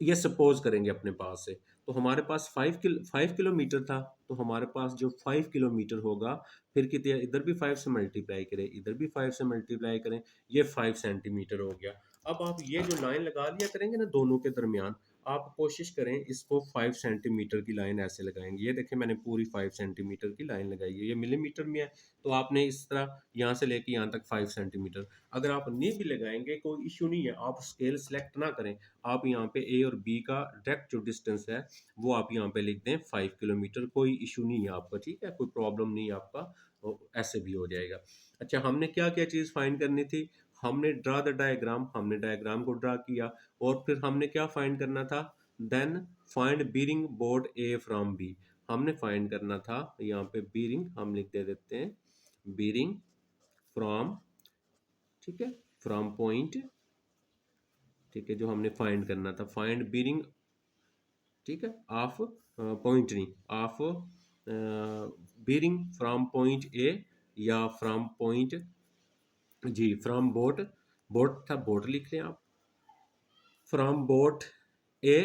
ये सपोज करेंगे अपने पास से। तो हमारे पास 5 किलोमीटर था, तो हमारे पास जो 5 किलोमीटर होगा, फिर कितने, इधर भी 5 से मल्टीप्लाई करें, इधर भी 5 से मल्टीप्लाई करें, ये 5 सेंटीमीटर हो गया। अब आप ये जो लाइन लगा लिया करेंगे ना दोनों के दरमियान, आप कोशिश करें इसको 5 सेंटीमीटर की लाइन ऐसे लगाएंगे। ये देखें मैंने पूरी 5 सेंटीमीटर की लाइन लगाई है, ये मिलीमीटर में है, तो आपने इस तरह यहाँ से लेके यहाँ तक 5 सेंटीमीटर। अगर आप नहीं भी लगाएंगे कोई इशू नहीं है, आप स्केल सेलेक्ट ना करें, आप यहाँ पे ए और बी का डायरेक्ट जो डिस्टेंस है वो आप यहाँ पे लिख दें 5 किलोमीटर, कोई इशू नहीं है आपका, ठीक है, कोई प्रॉब्लम नहीं है आपका, तो ऐसे भी हो जाएगा। अच्छा, हमने क्या क्या चीज़ फाइंड करनी थी, हमने ड्रा द डायग्राम, हमने डायग्राम को ड्रा किया, और फिर हमने क्या फाइंड करना था, then find bearing board A from B. हमने फाइंड करना था यहाँ पे बीरिंग, हम लिख दे देते हैं बीरिंग फ्रॉम, ठीक है, फ्रॉम पॉइंट, ठीक है, जो हमने फाइंड करना था, फाइंड बीरिंग, ठीक है, ऑफ पॉइंट नहीं, of bearing from point A, या फ्रॉम पॉइंट, जी फ्रॉम बोट, बोट था बोट लिख लें आप, from boat A,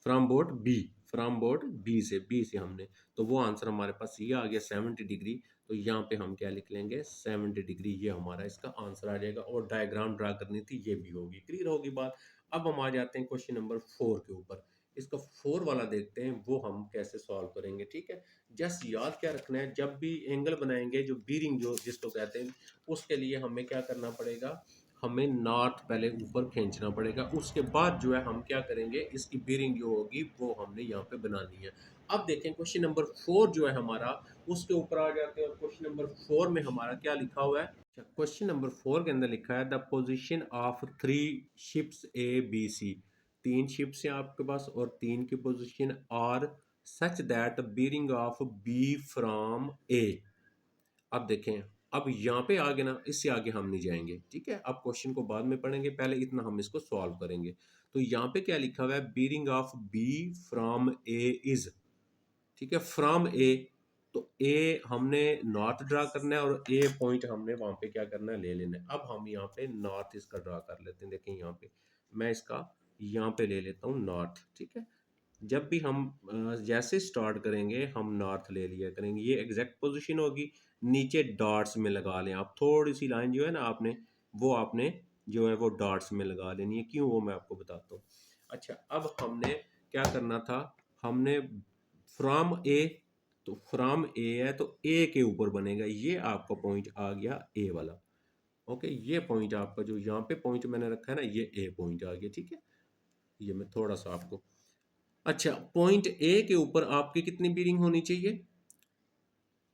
from boat B, from boat B से हमने, तो वो आंसर हमारे पास ये आ गया 70 डिग्री। तो यहाँ पे हम क्या लिख लेंगे 70 डिग्री, ये हमारा इसका आंसर आ जाएगा। और डायग्राम ड्रा करनी थी, ये भी होगी, क्लियर होगी बात। अब हम आ जाते हैं क्वेश्चन नंबर 4 के ऊपर। इसका 4 वाला देखते हैं वो हम कैसे सॉल्व करेंगे, ठीक है। जस्ट याद क्या रखना है, जब भी एंगल बनाएंगे, जो बीरिंग जो जिसको कहते हैं, उसके लिए हमें क्या करना पड़ेगा, हमें नॉर्थ पहले ऊपर खींचना पड़ेगा, उसके बाद जो है हम क्या करेंगे, इसकी बीरिंग जो होगी वो हमने यहाँ पे बनानी है। अब देखें क्वेश्चन नंबर 4 जो है हमारा, उसके ऊपर आ जाते हैं, और क्वेश्चन नंबर 4 में हमारा क्या लिखा हुआ है। क्वेश्चन नंबर 4 के अंदर लिखा है the position of 3 ships A B C. 3 ships हैं आपके पास, और 3 की position are such that bearing of B from A. अब देखें, अब यहाँ पे आगे ना, इससे आगे हम नहीं जाएंगे, ठीक है। अब क्वेश्चन को बाद में पढ़ेंगे, पहले इतना हम इसको सॉल्व करेंगे। तो यहाँ पे क्या लिखा हुआ है, bearing of B from A is, ठीक है, फ्रॉम ए, तो ए हमने नॉर्थ ड्रा करना है, और ए पॉइंट हमने वहां पे क्या करना है, ले लेना है। अब हम यहाँ पे नॉर्थ इसका ड्रा कर लेते हैं, देखें यहाँ पे मैं इसका यहाँ पे ले लेता हूँ नॉर्थ, ठीक है। जब भी हम जैसे स्टार्ट करेंगे हम नॉर्थ ले लिया करेंगे, ये एग्जैक्ट पोजीशन होगी। नीचे डॉट्स में लगा लें आप, थोड़ी सी लाइन जो है ना आपने, वो आपने जो है वो डॉट्स में लगा लेनी है, क्यों वो मैं आपको बताता हूँ। अच्छा, अब हमने क्या करना था, हमने फ्रॉम ए, तो फ्रॉम ए है तो ए के ऊपर बनेगा, ये आपका पॉइंट आ गया ए वाला, ओके। ये पॉइंट आपका जो यहाँ पे पॉइंट मैंने रखा है ना, ये ए पॉइंट आ गया, ठीक है। ये मैं थोड़ा सा आपको, अच्छा, पॉइंट ए के ऊपर आपकी कितनी बीरिंग होनी चाहिए,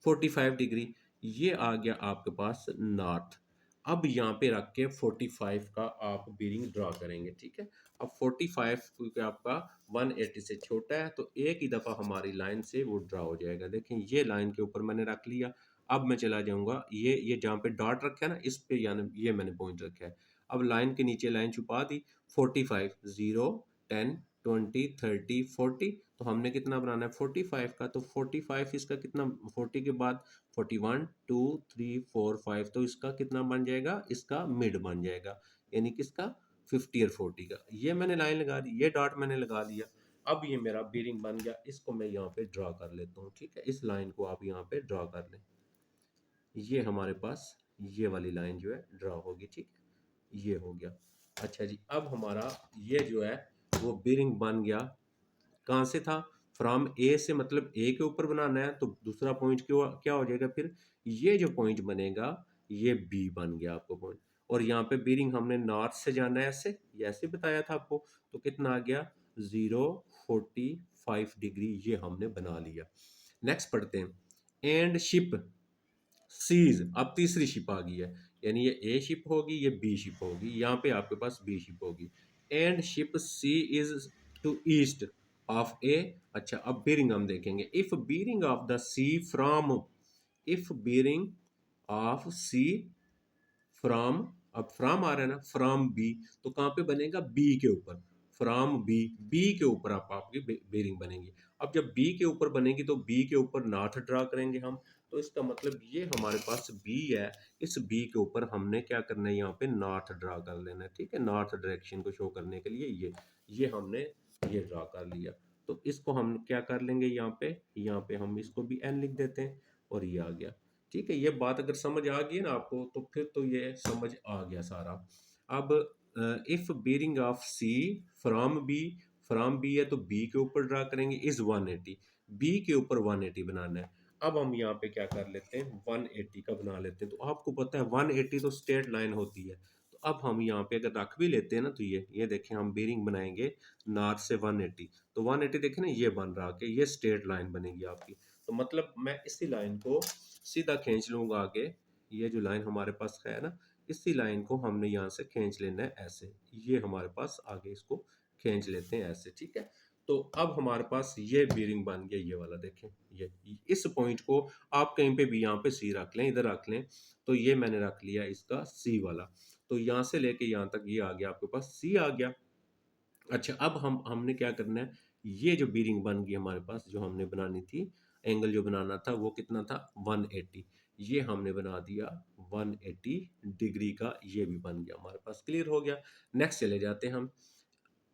45 डिग्री। ये आ गया आपके पास नॉर्थ। अब यहाँ पे रख के 45 का आप बीरिंग ड्रा करेंगे, ठीक है। अब 45 क्योंकि आपका 180 से छोटा है, तो एक ही दफ़ा हमारी लाइन से वो ड्रा हो जाएगा। देखें ये लाइन के ऊपर मैंने रख लिया। अब मैं चला जाऊंगा, ये जहाँ पे डॉट रखा है ना, इस पे यानी ये मैंने पॉइंट रखा है। अब लाइन के नीचे लाइन छुपा दी, 45, 0, 10, 20, 30, 40, तो हमने कितना बनाना है 45 का, तो 45 इसका कितना, 40 के बाद 41, 2, 3, 4, 5, तो इसका कितना बन जाएगा, इसका मिड बन जाएगा, यानी कि इसका 50 और 40 का। ये मैंने लाइन लगा दी, ये डॉट मैंने लगा दिया। अब ये मेरा बीरिंग बन गया, इसको मैं यहाँ पे ड्रा कर लेता हूँ, ठीक है। इस लाइन को आप यहाँ पे ड्रा कर लें, ये हमारे पास ये वाली लाइन जो है ड्रा होगी, ठीक है, ये हो गया। अच्छा जी, अब हमारा ये जो है वो बीरिंग बन गया। कहाँ से था? फ्रॉम ए से, मतलब ए के ऊपर बनाना है, तो दूसरा पॉइंट क्यों क्या हो जाएगा फिर? ये जो पॉइंट बनेगा ये बी बन गया आपको पॉइंट। और यहाँ पे बीरिंग हमने नॉर्थ से जाना है, ऐसे, ये ऐसे बताया था आपको। तो कितना आ गया? 045 डिग्री ये हमने बना लिया। नेक्स्ट पढ़ते हैं। एंड शिप सीज, अब तीसरी शिप आ गई है, यानी ये ए शिप होगी, ये बी शिप होगी, यहाँ पे आपके पास बी शिप होगी। And ship C is to east of A. अच्छा, अब बीरिंग हम देखेंगे। If bearing of the C from, if bearing of C from, अब फ्रॉम आ रहा है ना, फ्रॉम बी, तो कहाँ पे बनेगा? बी के ऊपर। फ्रॉम बी, बी के ऊपर आपकी बेरिंग बनेगी। अब जब बी के ऊपर बनेगी तो बी के ऊपर नॉर्थ ड्रा करेंगे हम। तो इसका मतलब ये हमारे पास बी है, इस बी के ऊपर हमने क्या करना है? यहाँ पे नॉर्थ ड्रा कर लेना है, ठीक है। नॉर्थ डायरेक्शन को शो करने के लिए ये हमने ये ड्रा कर लिया। तो इसको हम क्या कर लेंगे? यहाँ पे हम इसको भी एन लिख देते हैं, और ये आ गया, ठीक है। ये बात अगर समझ आ गई ना आपको, तो फिर तो ये समझ आ गया सारा। अब if bearing of C from B, from B है तो बी के ऊपर ड्रा करेंगे, इज 180, बी के ऊपर 180 बनाना है। अब हम यहाँ पे क्या कर लेते हैं? 180 का बना लेते हैं। तो आपको पता है 180 तो स्ट्रेट लाइन होती है। तो अब हम यहाँ पे अगर रख भी लेते हैं ना, तो ये देखें, हम बीरिंग बनाएंगे नॉर्थ से 180, तो 180 देखें ना, ये बन रहा है, ये स्ट्रेट लाइन बनेगी आपकी। तो मतलब मैं इसी लाइन को सीधा खींच लूंगा आगे। ये जो लाइन हमारे पास है ना, इसी लाइन को हमने यहाँ से खींच लेना है ऐसे, ये हमारे पास आगे इसको खींच लेते हैं ऐसे, ठीक है। तो अब हमारे पास ये बीरिंग बन गया, ये वाला देखें, ये इस पॉइंट को आप कहीं पे भी यहाँ पे सी रख लें, इधर रख लें। तो ये मैंने रख लिया इसका सी वाला। तो यहाँ से लेके यहाँ तक ये आ गया, आपके पास सी आ गया। अच्छा, अब हमने क्या करना है? ये जो बीरिंग बन गई हमारे पास, जो हमने बनानी थी, एंगल जो बनाना था वो कितना था? 180। ये हमने बना दिया 180 डिग्री का, ये भी बन गया हमारे पास, क्लियर हो गया। नेक्स्ट चले जाते हैं हम।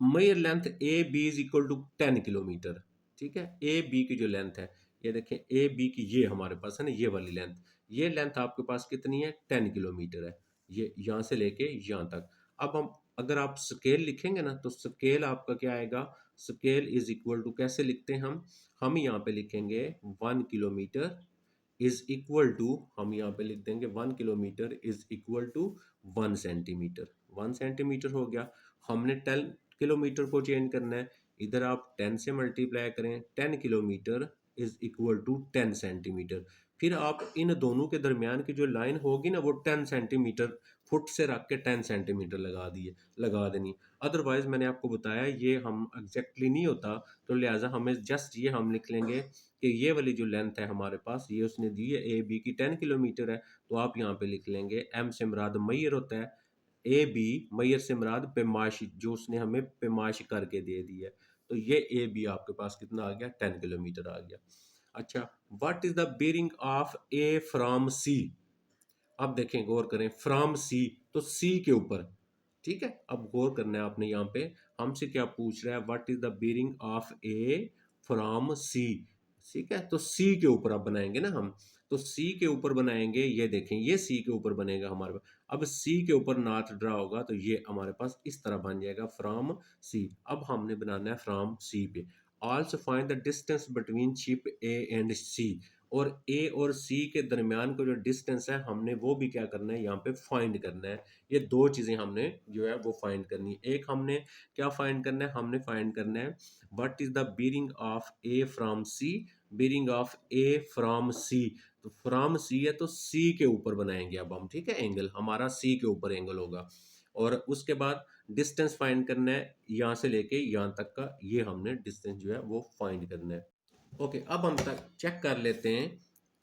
Measure length A B is equal to 10 kilometre, ठीक है। ए बी की जो लेंथ है, ये देखें, ए बी की ये हमारे पास है ना, ये वाली लेंथ, ये लेंथ आपके पास कितनी है? 10 किलोमीटर है, ये यहाँ से लेके यहाँ तक। अब हम, अगर आप स्केल लिखेंगे ना, तो स्केल आपका क्या आएगा? स्केल इज इक्वल टू, कैसे लिखते हैं हम यहाँ पे लिखेंगे 1 किलोमीटर इज इक्वल टू, हम यहाँ पे लिख देंगे 1 kilometre is equal to 1 centimetre. 1 centimetre हो गया। हमने 10 किलोमीटर को चेंज करना है, इधर आप 10 से मल्टीप्लाई करें, 10 kilometre is equal to 10 centimetre. फिर आप इन दोनों के दरमियान की जो लाइन होगी ना, वो 10 सेंटीमीटर, फुट से रख के 10 सेंटीमीटर लगा देनी। अदरवाइज मैंने आपको बताया ये हम एग्जैक्टली नहीं होता, तो लिहाजा हमें जस्ट ये हम लिख लेंगे कि ये वाली जो लेंथ है हमारे पास, ये उसने दी है ए बी की 10 किलोमीटर है। तो आप यहाँ पे लिख लेंगे एम से मुराद मैयर होता है, ए बी मैयर से मुराद पैमाइश, जो उसने हमें पैमाइश करके दे दी है। तो ये ए बी आपके पास कितना आ गया? 10 किलोमीटर आ गया। अच्छा, what is the bearing of A from C? अब देखें, गौर करें, फ्रॉम सी, तो सी के ऊपर, ठीक है। अब गौर करना है आपने, यहाँ पे हमसे क्या पूछ रहा है? What is the bearing of A from C, ठीक है। तो सी के ऊपर अब बनाएंगे ना हम, तो सी के ऊपर बनाएंगे, ये देखें, ये सी के ऊपर बनेगा हमारे पास। अब सी के ऊपर नॉर्थ ड्रा होगा, तो ये हमारे पास इस तरह बन जाएगा, फ्रॉम सी। अब हमने बनाना है फ्रॉम सी पे। Also find the distance between ship A and C, और ए और सी के दरमियान का जो डिस्टेंस है, हमने वो भी क्या करना है? यहाँ पे फाइंड करना है। ये दो चीज़ें हमने जो है वो फाइंड करनी है। एक हमने क्या फाइंड करना है? हमने फाइंड करना है what is the bearing of A from C, bearing of A from C. तो फ्रॉम सी है, तो सी के ऊपर बनाएंगे अब हम, ठीक है। एंगल हमारा सी के ऊपर एंगल होगा, और उसके बाद डिस्टेंस फाइंड करना है, यहाँ से लेके यहाँ तक का, ये हमने डिस्टेंस जो है वो फाइंड करना है। ओके, अब हम तक चेक कर लेते हैं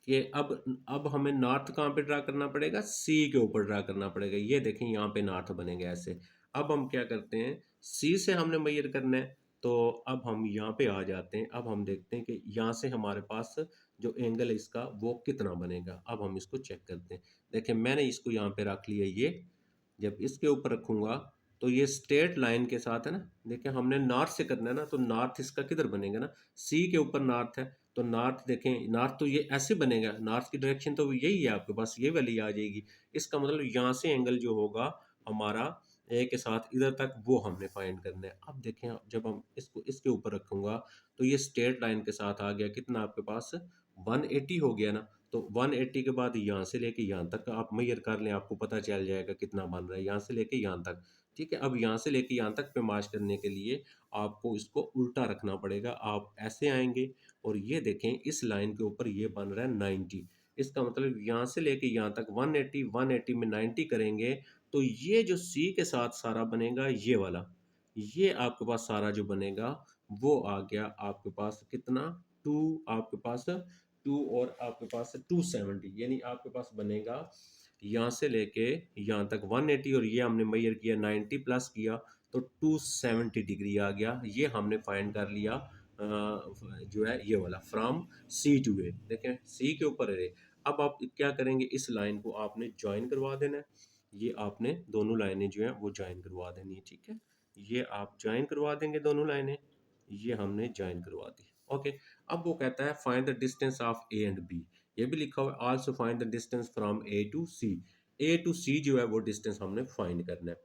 कि अब हमें नॉर्थ कहाँ पे ड्रा करना पड़ेगा? सी के ऊपर ड्रा करना पड़ेगा। ये देखें, यहाँ पे नॉर्थ बनेगा ऐसे। अब हम क्या करते हैं? सी से हमने मेजर करना है, तो अब हम यहाँ पे आ जाते हैं। अब हम देखते हैं कि यहाँ से हमारे पास जो एंगल है इसका वो कितना बनेगा। अब हम इसको चेक करते हैं। देखें, मैंने इसको यहाँ पे रख लिया, ये जब इसके ऊपर रखूँगा तो ये स्ट्रेट लाइन के साथ है ना, देखिए हमने नॉर्थ से करना है ना, तो नॉर्थ इसका किधर बनेगा ना, सी के ऊपर नॉर्थ है, तो नॉर्थ देखें, नॉर्थ तो ये ऐसे बनेगा, नॉर्थ की डायरेक्शन तो यही है आपके पास, ये वाली आ जाएगी। इसका मतलब यहाँ से एंगल जो होगा हमारा ए के साथ इधर तक, वो हमने फाइंड करना है। अब देखें, जब हम इसको इसके ऊपर रखूंगा तो ये स्ट्रेट लाइन के साथ आ गया कितना आपके पास, 180 हो गया ना। तो 180 के बाद यहाँ से लेके यहाँ तक आप मेजर कर लें, आपको पता चल जाएगा कितना बन रहा है यहाँ से लेके यहाँ तक। ठीक है, अब यहाँ से लेके यहाँ तक पे मार्च करने के लिए आपको इसको उल्टा रखना पड़ेगा। आप ऐसे आएंगे और ये देखें इस लाइन के ऊपर ये बन रहा है 90। इसका मतलब यहाँ से लेके यहाँ तक 180, 180 में 90 करेंगे तो ये जो सी के साथ सारा बनेगा ये वाला, ये आपके पास सारा जो बनेगा वो आ गया आपके पास कितना, टू, आपके पास टू, और आपके पास 270, यानी आपके पास बनेगा यहाँ से लेके यहाँ तक 180, और ये हमने मेजर किया 90 प्लस किया तो 270 डिग्री आ गया। ये हमने फाइंड कर लिया जो है ये वाला फ्रॉम सी टू ए। देखें सी के ऊपर है। अब आप क्या करेंगे, इस लाइन को आपने ज्वाइन करवा देना है, ये आपने दोनों लाइनें जो हैं वो ज्वाइन करवा देनी है। ठीक है, ये आप ज्वाइन करवा देंगे दोनों लाइनें, ये हमने ज्वाइन करवा दी। ओके, अब वो कहता है find the distance of A and B, ये भी लिखा हुआ है also find the distance from A to C. A to C जो है वो डिस्टेंस हमने फाइंड करना है।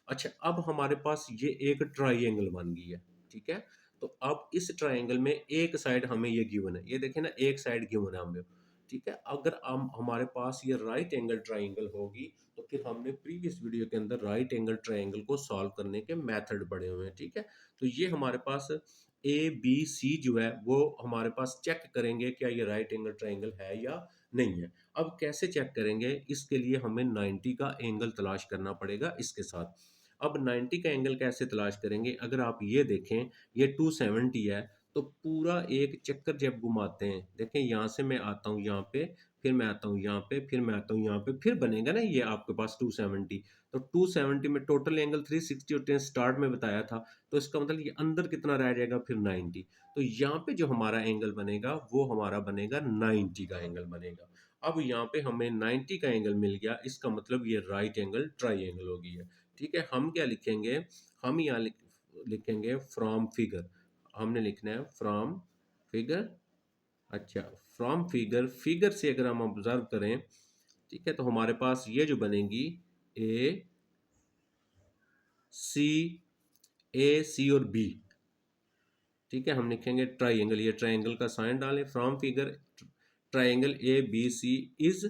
अच्छा, अब हमारे पास ये एक ट्राइंगल बन गई है। ठीक है, तो अब इस ट्राइंगल में एक साइड हमें ये गिवन है, ये देखें ना, एक साइड गिवन है हमें। ठीक है, अगर हम हमारे पास ये राइट एंगल ट्राइंगल होगी तो फिर हमने प्रीवियस वीडियो के अंदर राइट एंगल ट्राइंगल को सॉल्व करने के मेथड पढ़े हुए हैं। ठीक है, तो ये हमारे पास ए बी सी जो है वो हमारे पास चेक करेंगे क्या ये राइट एंगल ट्राइंगल है या नहीं है। अब कैसे चेक करेंगे, इसके लिए हमें 90 का एंगल तलाश करना पड़ेगा इसके साथ। अब 90 का एंगल कैसे तलाश करेंगे, अगर आप ये देखें ये 270 है, तो पूरा एक चक्कर जब घुमाते हैं, देखें यहाँ से मैं आता हूँ यहाँ पे, फिर मैं आता हूँ यहाँ पे, फिर मैं आता हूँ यहाँ पे, फिर बनेगा ना ये आपके पास 270। तो 270 में टोटल एंगल 360 और 10 स्टार्ट में बताया था, तो इसका मतलब ये अंदर कितना रह जाएगा फिर 90। तो यहाँ पे जो हमारा एंगल बनेगा वो हमारा बनेगा 90 का एंगल बनेगा। अब यहाँ पे हमें 90 का एंगल मिल गया, इसका मतलब ये राइट एंगल ट्राइंगल हो गई है। ठीक है, हम क्या लिखेंगे, हम यहाँ लिखेंगे फ्रॉम फिगर, हमने लिखना है फ्रॉम फिगर। अच्छा, फ्रॉम फिगर, फिगर से अगर हम ऑब्जर्व करें, ठीक है, तो हमारे पास ये जो बनेगी ए सी, ए सी और बी। ठीक है, हम लिखेंगे ट्राइंगल, ये ट्राइंगल का साइन डालें, from figure triangle A B C is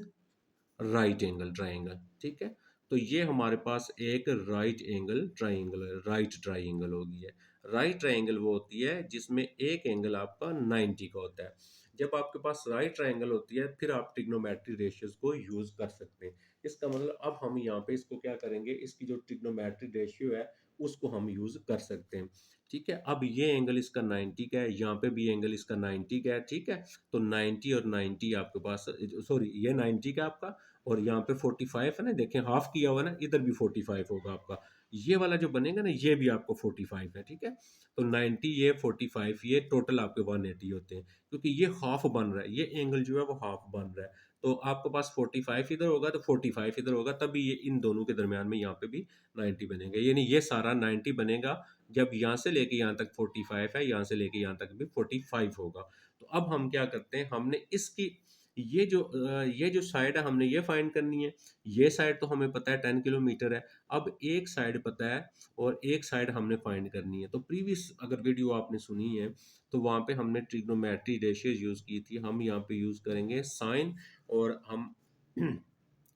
right angle triangle. ठीक है, तो ये हमारे पास एक राइट एंगल ट्राइंगल है, राइट ट्राइंगल होगी है। राइट ट्राइंगल वो होती है जिसमें एक एंगल आपका 90 का होता है। जब आपके पास राइट ट्राइंगल होती है फिर आप ट्रिग्नोमेट्री रेशियोज को यूज कर सकते हैं। इसका मतलब अब हम यहाँ पे इसको क्या करेंगे, इसकी जो ट्रिग्नोमेट्री रेशियो है उसको हम यूज कर सकते हैं। ठीक है, अब ये एंगल इसका 90 का है, यहाँ पे भी एंगल इसका 90 का है। ठीक है, तो 90 और 90 आपके पास, सॉरी ये 90 का आपका, और यहाँ पे 45 है ना, देखें हाफ किया हुआ ना, इधर भी 45 होगा आपका। ये वाला जो बनेगा ना ये भी आपको 45 है। ठीक है, तो 90 ये 45 ये टोटल आपके 180 होते हैं, क्योंकि ये हाफ बन रहा है, ये एंगल जो है वो हाफ बन रहा है। तो आपके पास 45 इधर होगा तो 45 इधर होगा, तभी ये इन दोनों के दरमियान में यहाँ पे भी 90 बनेगा, यानी ये सारा 90 बनेगा। जब यहाँ से लेके यहाँ तक 45 है, यहाँ से लेके यहाँ तक भी 45 होगा। तो अब हम क्या करते हैं, हमने इसकी ये जो साइड है हमने ये फाइंड करनी है। ये साइड तो हमें पता है 10 किलोमीटर है। अब एक साइड पता है और एक साइड हमने फाइंड करनी है। तो प्रीवियस अगर वीडियो आपने सुनी है तो वहाँ पे हमने ट्रिग्नोमेट्री रेशियोज यूज़ की थी, हम यहाँ पे यूज़ करेंगे साइन, और हम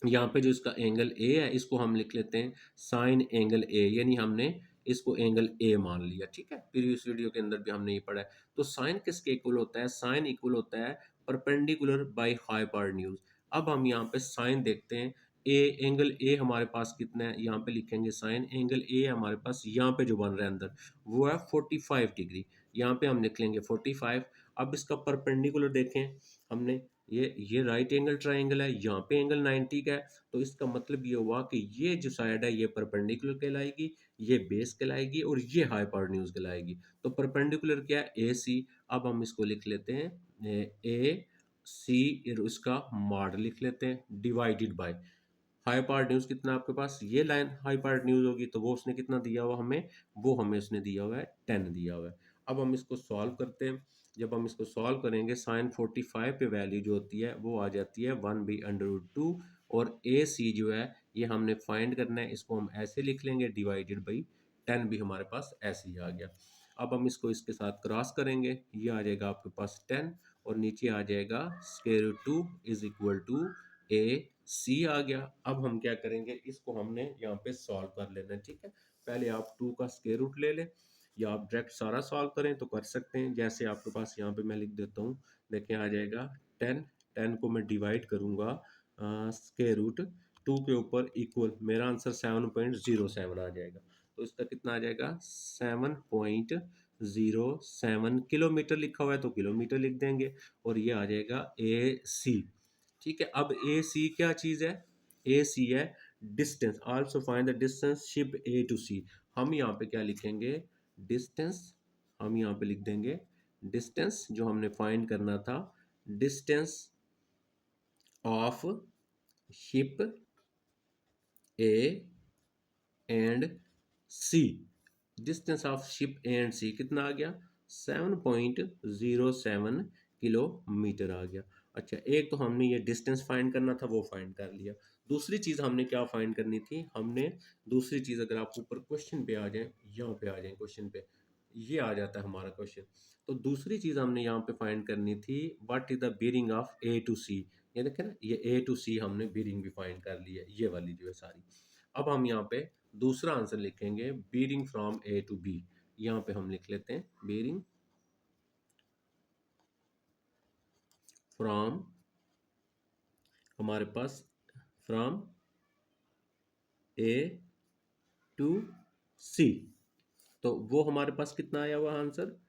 यहाँ पे जो इसका एंगल ए है इसको हम लिख लेते हैं साइन एंगल ए, यानी हमने इसको एंगल ए मान लिया। ठीक है, प्रीवियस वीडियो के अंदर भी हमने ये पढ़ा है। तो साइन किसके इक्वल होता है, साइन इक्वल होता है परपेंडिकुलर बाय हाइपोटेन्यूज। अब हम यहाँ पे साइन देखते हैं, ए एंगल ए हमारे पास कितना है, यहाँ पे लिखेंगे साइन एंगल ए हमारे पास यहाँ पे जो बन रहा है अंदर वो है 45 डिग्री, यहाँ पे हम लिख लेंगे 45। अब इसका परपेंडिकुलर देखें हमने, ये राइट एंगल ट्राइंगल है, यहाँ पे एंगल 90 का है, तो इसका मतलब ये हुआ कि ये जो साइड है ये परपेंडिकुलर कहलाएगी, ये बेस कहलाएगी, और ये हाइपोटेन्यूज कहलाएगी। तो परपेंडिकुलर क्या है, ए सी। अब हम इसको लिख लेते हैं ए सी, इसका मॉड लिख लेते हैं डिवाइडेड बाय, हाइपोटेन्यूज कितना आपके पास, ये लाइन हाइपोटेन्यूज होगी तो वो उसने कितना दिया हुआ हमें, वो हमें उसने दिया हुआ है 10 दिया हुआ है। अब हम इसको सॉल्व करते हैं। जब हम इसको सॉल्व करेंगे साइन 45 पे वैल्यू जो होती है वो आ जाती है 1/√2, और ए सी जो है ये हमने फाइंड करना है, इसको हम ऐसे लिख लेंगे डिवाइडेड बाई 10 भी हमारे पास ऐसे ही आ गया। अब हम इसको इसके साथ क्रॉस करेंगे, ये आ जाएगा आपके पास 10 और नीचे आ जाएगा square root 2 is equal to A C आ गया। अब हम क्या करेंगे, इसको हमने यहाँ पे सॉल्व कर लेना है, ठीक है। पहले आप 2 का स्क्वायर रूट ले लें, या आप डायरेक्ट सारा सॉल्व करें तो कर सकते हैं, जैसे आपके पास यहाँ पे मैं लिख देता हूँ। देखें आ जाएगा 10, 10 को मैं डिवाइड करूँगा स्क्वायर रूट 2 के ऊपर इक्वल, मेरा आंसर 7.07 आ जाएगा। तो इसका कितना आ जाएगा, 7.07 किलोमीटर लिखा हुआ है तो किलोमीटर लिख देंगे, और ये आ जाएगा ए सी। ठीक है, अब ए सी क्या चीज़ है, ए सी है distance. Also find the distance ship A to C. हम यहाँ पे क्या लिखेंगे, डिस्टेंस, हम यहाँ पे लिख देंगे डिस्टेंस जो हमने फाइंड करना था, distance of ship A and C. Distance of ship A and C कितना आ गया, 7.07 किलोमीटर आ गया। अच्छा, एक तो हमने ये डिस्टेंस फाइंड करना था वो फाइंड कर लिया। दूसरी चीज़ हमने क्या फाइंड करनी थी, हमने दूसरी चीज़, अगर आप ऊपर क्वेश्चन पे आ जाए, यहाँ पे आ जाए क्वेश्चन पे, ये आ जाता है हमारा क्वेश्चन। तो दूसरी चीज़ हमने यहाँ पे फाइंड करनी थी, what is the bearing of A to C. ये देखें ना, ये ए टू सी हमने बेरिंग भी फाइंड कर ली है, ये वाली जो है सारी। अब हम यहाँ पे दूसरा आंसर लिखेंगे bearing from A to B. यहाँ पे हम लिख लेते हैं बेरिंग फ्रॉम, हमारे पास फ्रॉम ए टू सी, तो वो हमारे पास कितना आया हुआ आंसर,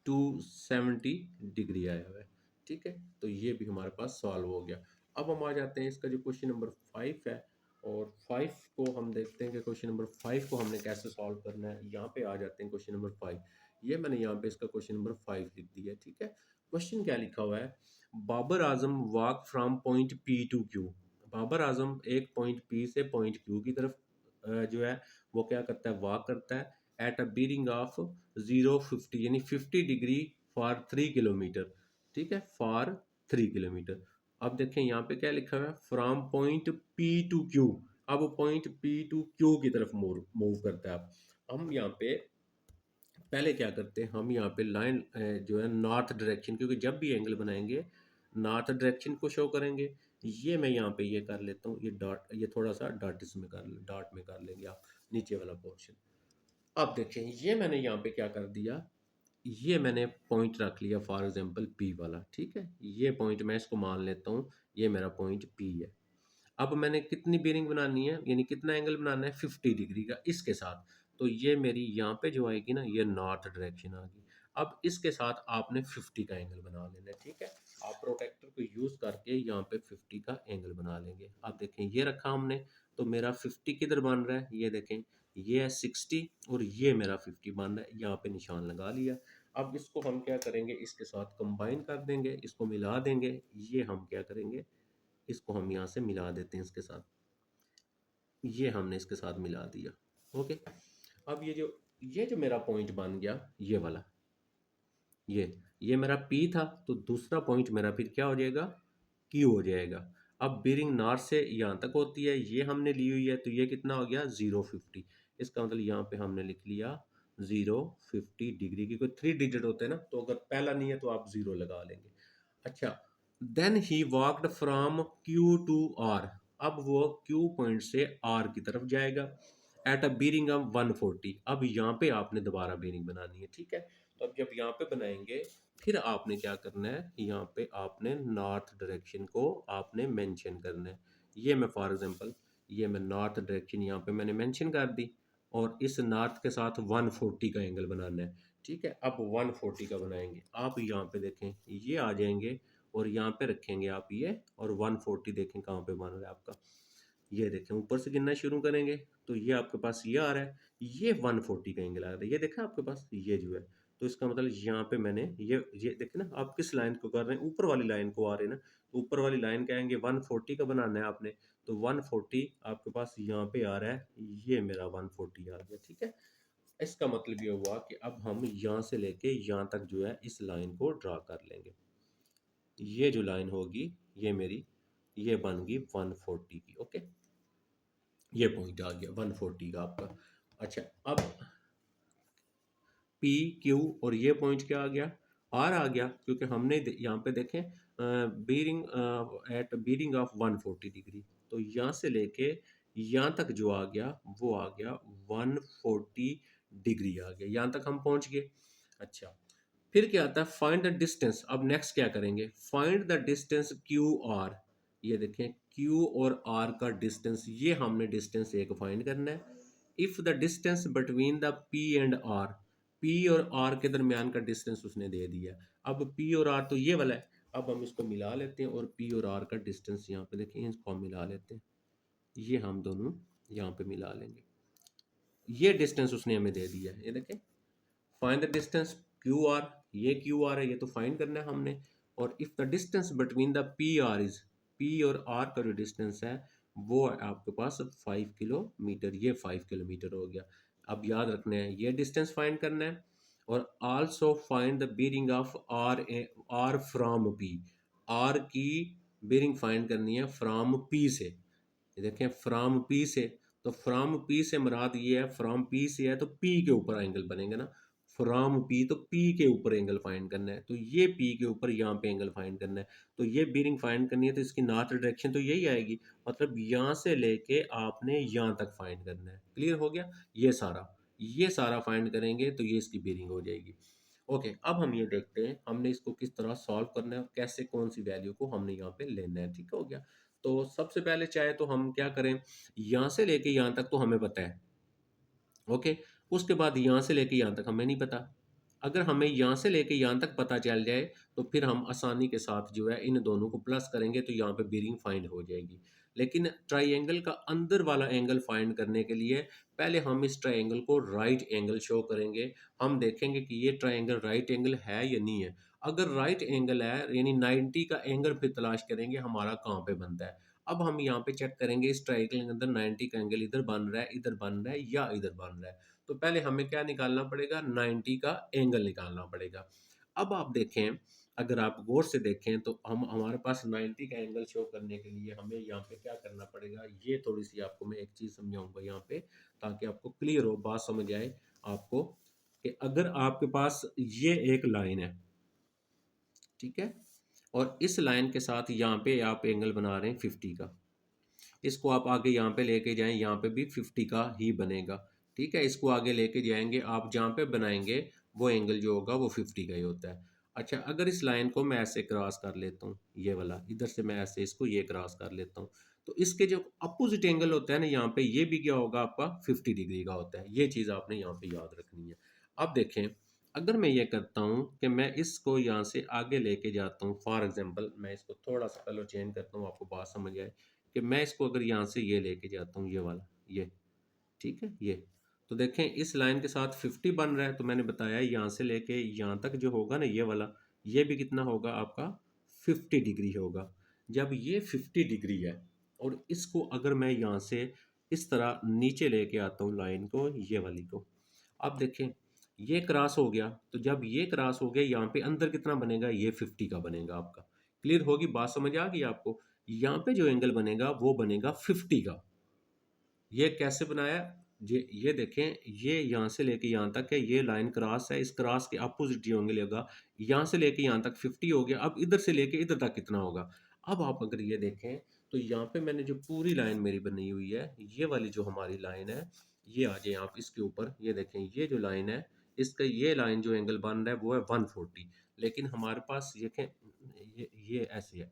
270 डिग्री आया हुआ है। ठीक है, तो ये भी हमारे पास सॉल्व हो गया। अब हम आ जाते हैं इसका जो क्वेश्चन नंबर 5 है, और 5 को हम देखते हैं कि क्वेश्चन नंबर 5 को हमने कैसे सॉल्व करना है। यहाँ पे आ जाते हैं क्वेश्चन नंबर 5। ये मैंने यहाँ पे इसका क्वेश्चन नंबर 5 लिख दिया है। ठीक है, क्वेश्चन क्या लिखा हुआ है, Babar Azam walk from point P to Q. Babar Azam एक पॉइंट पी से पॉइंट क्यू की तरफ जो है वो क्या करता है, वॉक करता है एट अ बीरिंग ऑफ 050 यानी 50 डिग्री फॉर 3 किलोमीटर। ठीक है, फॉर 3 किलोमीटर। अब देखें यहाँ पे क्या लिखा हुआ है, from point P to Q. अब पॉइंट पी टू क्यू की तरफ मूव करता है। अब हम यहाँ पे पहले क्या करते हैं, हम यहाँ पे लाइन जो है नॉर्थ डायरेक्शन, क्योंकि जब भी एंगल बनाएंगे नॉर्थ डायरेक्शन को शो करेंगे। ये मैं यहाँ पे ये कर लेता हूँ, ये डॉट, ये थोड़ा सा डॉट इसमें कर, डॉट में कर लेंगे आप नीचे वाला पोर्शन। अब देखें ये मैंने यहाँ पे क्या कर दिया, ये मैंने पॉइंट रख लिया फॉर एग्जांपल पी वाला। ठीक है, ये पॉइंट मैं इसको मान लेता हूँ, ये मेरा पॉइंट पी है। अब मैंने कितनी बेरिंग बनानी है, यानी कितना एंगल बनाना है, 50 डिग्री का इसके साथ। तो ये मेरी यहाँ पे जो आएगी ना, ये नॉर्थ डायरेक्शन आ गई। अब इसके साथ आपने 50 का एंगल बना लेना है। ठीक है, आप प्रोटेक्टर को यूज करके यहाँ पे 50 का एंगल बना लेंगे। अब देखें ये रखा हमने, तो मेरा 50 किधर बन रहा है, ये देखें ये है 60 और ये मेरा 50 बन रहा है, यहाँ पे निशान लगा लिया। अब इसको हम क्या करेंगे, इसके साथ कंबाइन कर देंगे, इसको मिला देंगे। ये हम क्या करेंगे, इसको हम यहाँ से मिला देते हैं इसके साथ, ये हमने इसके साथ मिला दिया। ओके, अब ये जो मेरा पॉइंट बन गया ये वाला, ये मेरा P था, तो दूसरा पॉइंट मेरा फिर क्या हो जाएगा, Q हो जाएगा। अब बेरिंग नॉर्थ से यहाँ तक होती है, ये हमने ली हुई है, तो ये कितना हो गया 050। इसका मतलब यहाँ पे हमने लिख लिया 050 डिग्री की। कोई 3 डिजिट होते हैं ना, तो अगर पहला नहीं है तो आप 0 लगा लेंगे। अच्छा, then he walked from Q to R. अब वो क्यू पॉइंट से आर की तरफ जाएगा एट अ बीरिंग ऑफ 140। अब यहाँ पे आपने दोबारा बीरिंग बनानी है। ठीक है, तो अब जब यहाँ पे बनाएंगे फिर आपने क्या करना है, यहाँ पे आपने नॉर्थ डायरेक्शन को आपने मेंशन करना है। ये मैं फॉर एग्जांपल, ये मैं नॉर्थ डायरेक्शन यहाँ पे मैंने मेंशन कर दी, और इस नॉर्थ के साथ 140 का एंगल बनाना है। ठीक है, अब 140 का बनाएंगे, आप यहाँ पे देखें ये आ जाएंगे, और यहाँ पे रखेंगे आप ये, और 140 देखें कहाँ पे बन रहा है आपका, ये देखें ऊपर से गिनना शुरू करेंगे तो ये आपके पास ये आ रहा है, ये 140 का एंगल आ रहा है, ये देखा आपके पास ये जो है। तो इसका मतलब यहाँ पे मैंने ये देखे ना, आप किस लाइन को कर रहे हैं, ऊपर वाली लाइन को आ रहे हैं ना, तो ऊपर वाली लाइन कहेंगे 140 का बनाना है आपने, तो 140 आपके पास यहाँ पे आ रहा है, ये मेरा 140 आ गया। ठीक है, इसका मतलब ये हुआ कि अब हम यहाँ से लेके यहाँ तक जो है इस लाइन को ड्रा कर लेंगे। ये जो लाइन होगी ये मेरी, ये बन गई 140 की। ओके, ये पॉइंट आ गया 140 का आपका। अच्छा, अब पी क्यू और ये पॉइंट क्या आ गया, आर आ गया, क्योंकि हमने यहाँ पे देखें bearing at bearing of 140 degree, तो यहाँ से लेके यहाँ तक जो आ गया वो आ गया 140 डिग्री आ गया, यहाँ तक हम पहुंच गए। अच्छा, फिर क्या आता है, फाइंड द डिस्टेंस। अब नेक्स्ट क्या करेंगे, find the distance Q R. ये देखें क्यू और आर का डिस्टेंस, ये हमने डिस्टेंस एक फाइंड करना है। If the distance between the P and R, P और आर के दरमियान का डिस्टेंस उसने दे दिया। अब पी और आर तो ये वाला है, अब हम इसको मिला लेते हैं और पी और आर का डिस्टेंस यहाँ पे देखें, इसको हम मिला लेते हैं, ये हम दोनों यहाँ पे मिला लेंगे। ये डिस्टेंस उसने हमें दे दिया है, ये देखें, find the distance Q R, ये क्यू आर है, ये तो फाइंड करना है हमने। और if the distance between the P R is, P और आर का जो डिस्टेंस है वो है आपके पास 5 किलोमीटर, ये 5 किलोमीटर हो गया। अब याद रखना है ये डिस्टेंस फाइंड करना है, और also find the bearing of R, R from P, R की बीरिंग फाइंड करनी है फ्रॉम पी से। ये देखें फ्रॉम पी से, तो फ्रॉम पी से मुराद ये है, फ्रॉम पी से है तो पी के ऊपर एंगल बनेगा ना, फ्रॉम पी तो पी के ऊपर एंगल फाइंड करना है, तो ये पी के ऊपर यहाँ पे एंगल फाइंड करना है। तो ये बीरिंग फाइंड करनी है तो इसकी नॉर्थ डायरेक्शन तो यही आएगी, मतलब यहाँ से लेके आपने यहाँ तक फाइंड करना है। क्लियर हो गया, ये सारा फाइंड करेंगे तो ये इसकी बीरिंग हो जाएगी। ओके, अब हम ये देखते हैं हमने इसको किस तरह सॉल्व करना है और कैसे कौन सी वैल्यू को हमने यहाँ पे लेना है। ठीक हो गया, तो सबसे पहले चाहे तो हम क्या करें, यहाँ से लेके यहाँ तक तो हमें पता है। ओके, उसके बाद यहाँ से लेके यहाँ तक हमें नहीं पता। अगर हमें यहाँ से लेके यहाँ तक पता चल जाए तो फिर हम आसानी के साथ जो है इन दोनों को प्लस करेंगे तो यहाँ पे बीरिंग फाइंड हो जाएगी। लेकिन ट्राइंगल का अंदर वाला एंगल फाइंड करने के लिए पहले हम इस ट्राइंगल को राइट एंगल शो करेंगे। हम देखेंगे कि ये ट्राइंगल राइट एंगल है या नहीं है। अगर राइट एंगल है यानी 90 का एंगल फिर तलाश करेंगे हमारा कहाँ पे बनता है। अब हम यहाँ पे चेक करेंगे इस ट्राइंगल के अंदर 90 का एंगल इधर बन रहा है, इधर बन रहा है या इधर बन रहा है। तो पहले हमें क्या निकालना पड़ेगा, 90 का एंगल निकालना पड़ेगा। अब आप देखें, अगर आप गौर से देखें तो हम हमारे पास 90 का एंगल शो करने के लिए हमें यहाँ पे क्या करना पड़ेगा, ये थोड़ी सी आपको मैं एक चीज़ समझाऊंगा यहाँ पे ताकि आपको क्लियर हो, बात समझ आए आपको, कि अगर आपके पास ये एक लाइन है, ठीक है, और इस लाइन के साथ यहाँ पे आप एंगल बना रहे हैं 50 का, इसको आप आगे यहाँ पे लेके जाएं, यहाँ पे भी 50 का ही बनेगा। ठीक है, इसको आगे लेके जाएंगे आप, जहाँ पे बनाएंगे वो एंगल जो होगा वो 50 का ही होता है। अच्छा, अगर इस लाइन को मैं ऐसे क्रॉस कर लेता हूँ, ये वाला इधर से मैं ऐसे इसको ये क्रॉस कर लेता हूँ, तो इसके जो अपोजिट एंगल होता है ना यहाँ पे, ये भी क्या होगा आपका 50 डिग्री का होता है। ये चीज़ आपने यहाँ पे याद रखनी है। अब देखें, अगर मैं ये करता हूँ कि मैं इसको यहाँ से आगे लेके जाता हूँ, फॉर एग्जाम्पल मैं इसको थोड़ा सा कलर चेंज करता हूँ, आपको बात समझ आए, कि मैं इसको अगर यहाँ से ये लेके जाता हूँ, ये वाला, ये, ठीक है, ये, तो देखें इस लाइन के साथ 50 बन रहा है, तो मैंने बताया यहाँ से लेके यहाँ तक जो होगा ना ये वाला, ये भी कितना होगा आपका 50 डिग्री होगा। जब ये 50 डिग्री है और इसको अगर मैं यहाँ से इस तरह नीचे लेके आता हूँ लाइन को, ये वाली को, अब देखें ये क्रॉस हो गया, तो जब ये क्रॉस हो गया यहाँ पे अंदर कितना बनेगा, ये 50 का बनेगा आपका। क्लियर होगी बात, समझ आ गई आपको। यहाँ पे जो एंगल बनेगा वो बनेगा 50 का। ये कैसे बनाया, ये देखें, ये यहाँ से लेके यहाँ तक है, ये लाइन क्रॉस है, इस क्रॉस के अपोजिट ये एंगल होगा, यहाँ से लेके यहाँ तक 50 हो गया। अब इधर से लेके इधर तक कितना होगा। अब आप अगर ये देखें तो यहाँ पे मैंने जो पूरी लाइन मेरी बनी हुई है, ये वाली जो हमारी लाइन है, ये आ जाए आप इसके ऊपर, ये देखें ये जो लाइन है, इसका ये लाइन जो एंगल बन रहा है वो है 140, लेकिन हमारे पास देखें ये ऐसे है,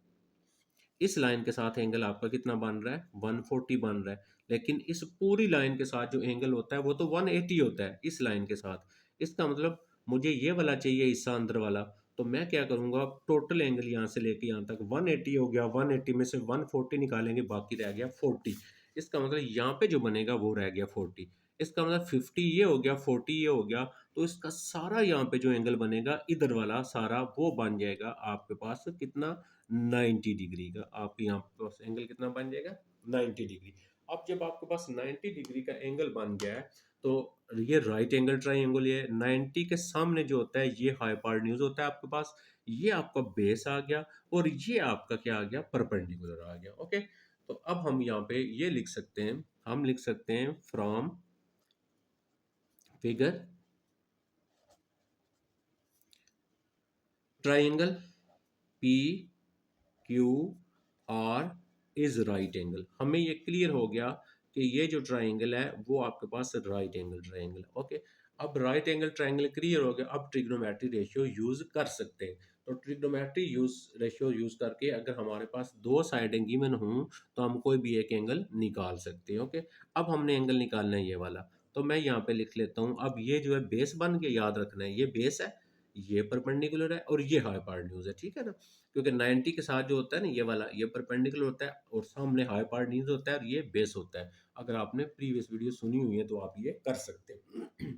इस लाइन के साथ एंगल आपका कितना बन रहा है, 140 बन रहा है, लेकिन इस पूरी लाइन के साथ जो एंगल होता है वो तो 180 होता है इस लाइन के साथ। इसका मतलब मुझे ये वाला चाहिए हिस्सा अंदर वाला, तो मैं क्या करूंगा, टोटल एंगल यहाँ से लेके यहाँ तक 180 हो गया, 180 में से 140 निकालेंगे, बाकी रह गया 40। इसका मतलब यहाँ पे जो बनेगा वो रह गया 40। इसका मतलब 50 ये हो गया, 40 ये हो गया, तो इसका सारा यहाँ पे जो एंगल बनेगा इधर वाला सारा वो बन जाएगा आपके पास कितना, 90 डिग्री का। आपके यहाँ पास एंगल कितना बन जाएगा, 90 डिग्री। अब जब आपके पास 90 डिग्री का एंगल बन गया है, तो ये राइट एंगल ट्राइंगल, ये 90 के सामने जो होता है ये हाइपोटेन्यूज होता है आपके पास, ये आपका बेस आ गया, और ये आपका क्या आ गया, परपेंडिकुलर आ गया। ओके, तो अब हम यहाँ पे ये लिख सकते हैं, हम लिख सकते हैं from figure triangle P Q R is right angle. हमें ये क्लियर हो गया कि ये जो ट्राइंगल है वो आपके पास राइट एंगल ट्राइंगल है। ओके, अब राइट एंगल ट्राइंगल क्लियर हो गया, अब ट्रिग्नोमेट्री रेशियो यूज कर सकते हैं। तो ट्रिग्नोमेट्री यूज रेशियो यूज करके अगर हमारे पास दो साइडें गिवन हों तो हम कोई भी एक एंगल निकाल सकते हैं। ओके, अब हमने एंगल निकालना है ये वाला, तो मैं यहाँ पे लिख लेता हूँ। अब ये जो है बेस बन के, याद रखना है ये बेस है, ये परपेंडिकुलर है, और ये हाइपोटेन्यूज है, ठीक है ना। क्योंकि 90 के साथ जो होता है ना ये वाला, ये परपेंडिकुलर होता है, और सामने हाइपोटेन्यूज होता है, और ये बेस होता है। अगर आपने प्रीवियस वीडियो सुनी हुई है तो आप ये कर सकते हैं।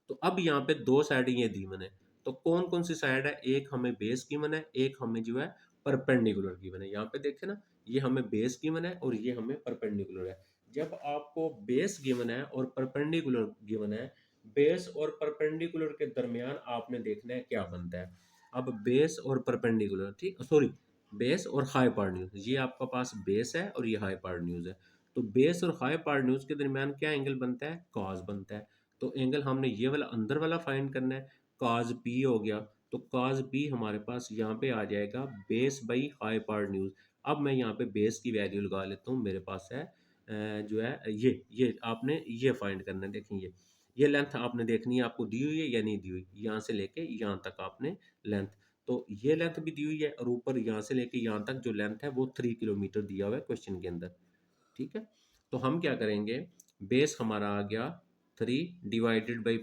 तो अब यहाँ पे दो साइड ये गिवन है, तो कौन कौन सी साइड है, एक हमें बेस गिवन है, एक हमें जो है परपेंडिकुलर गिवन है। यहाँ पे देखे ना, ये हमें बेस गिवन है और ये हमें परपेंडिकुलर है। जब आपको बेस गिवन है और परपेंडिकुलर गिवन है, बेस और परपेंडिकुलर के दरमियान आपने देखना है क्या बनता है। अब बेस और परपेंडिकुलर, ठीक, सॉरी, बेस और हाइपोटेन्यूज, ये आपका पास बेस है और ये हाइपोटेन्यूज है। तो बेस और हाइपोटेन्यूज के दरमियान क्या एंगल बनता है, कॉस बनता है। तो एंगल हमने ये वाला अंदर वाला फाइंड करना है, कॉस पी हो गया। तो कॉस पी हमारे पास यहाँ पे आ जाएगा बेस बाई हाइपोटेन्यूज। अब मैं यहाँ पे बेस की वैल्यू लगा लेता हूँ, मेरे पास है जो है ये आपने ये फाइंड करना है। देखें ये लेंथ आपने देखनी है, आपको दी हुई है या नहीं दी हुई, यहाँ से लेके यहाँ तक आपने लेंथ, तो ये लेंथ भी दी हुई है, और ऊपर यहाँ से लेके यहाँ तक जो लेंथ है वो 3 किलोमीटर दिया हुआ है क्वेश्चन के अंदर, ठीक है। तो हम क्या करेंगे, बेस हमारा आ गया 3 डिवाइडेड बाई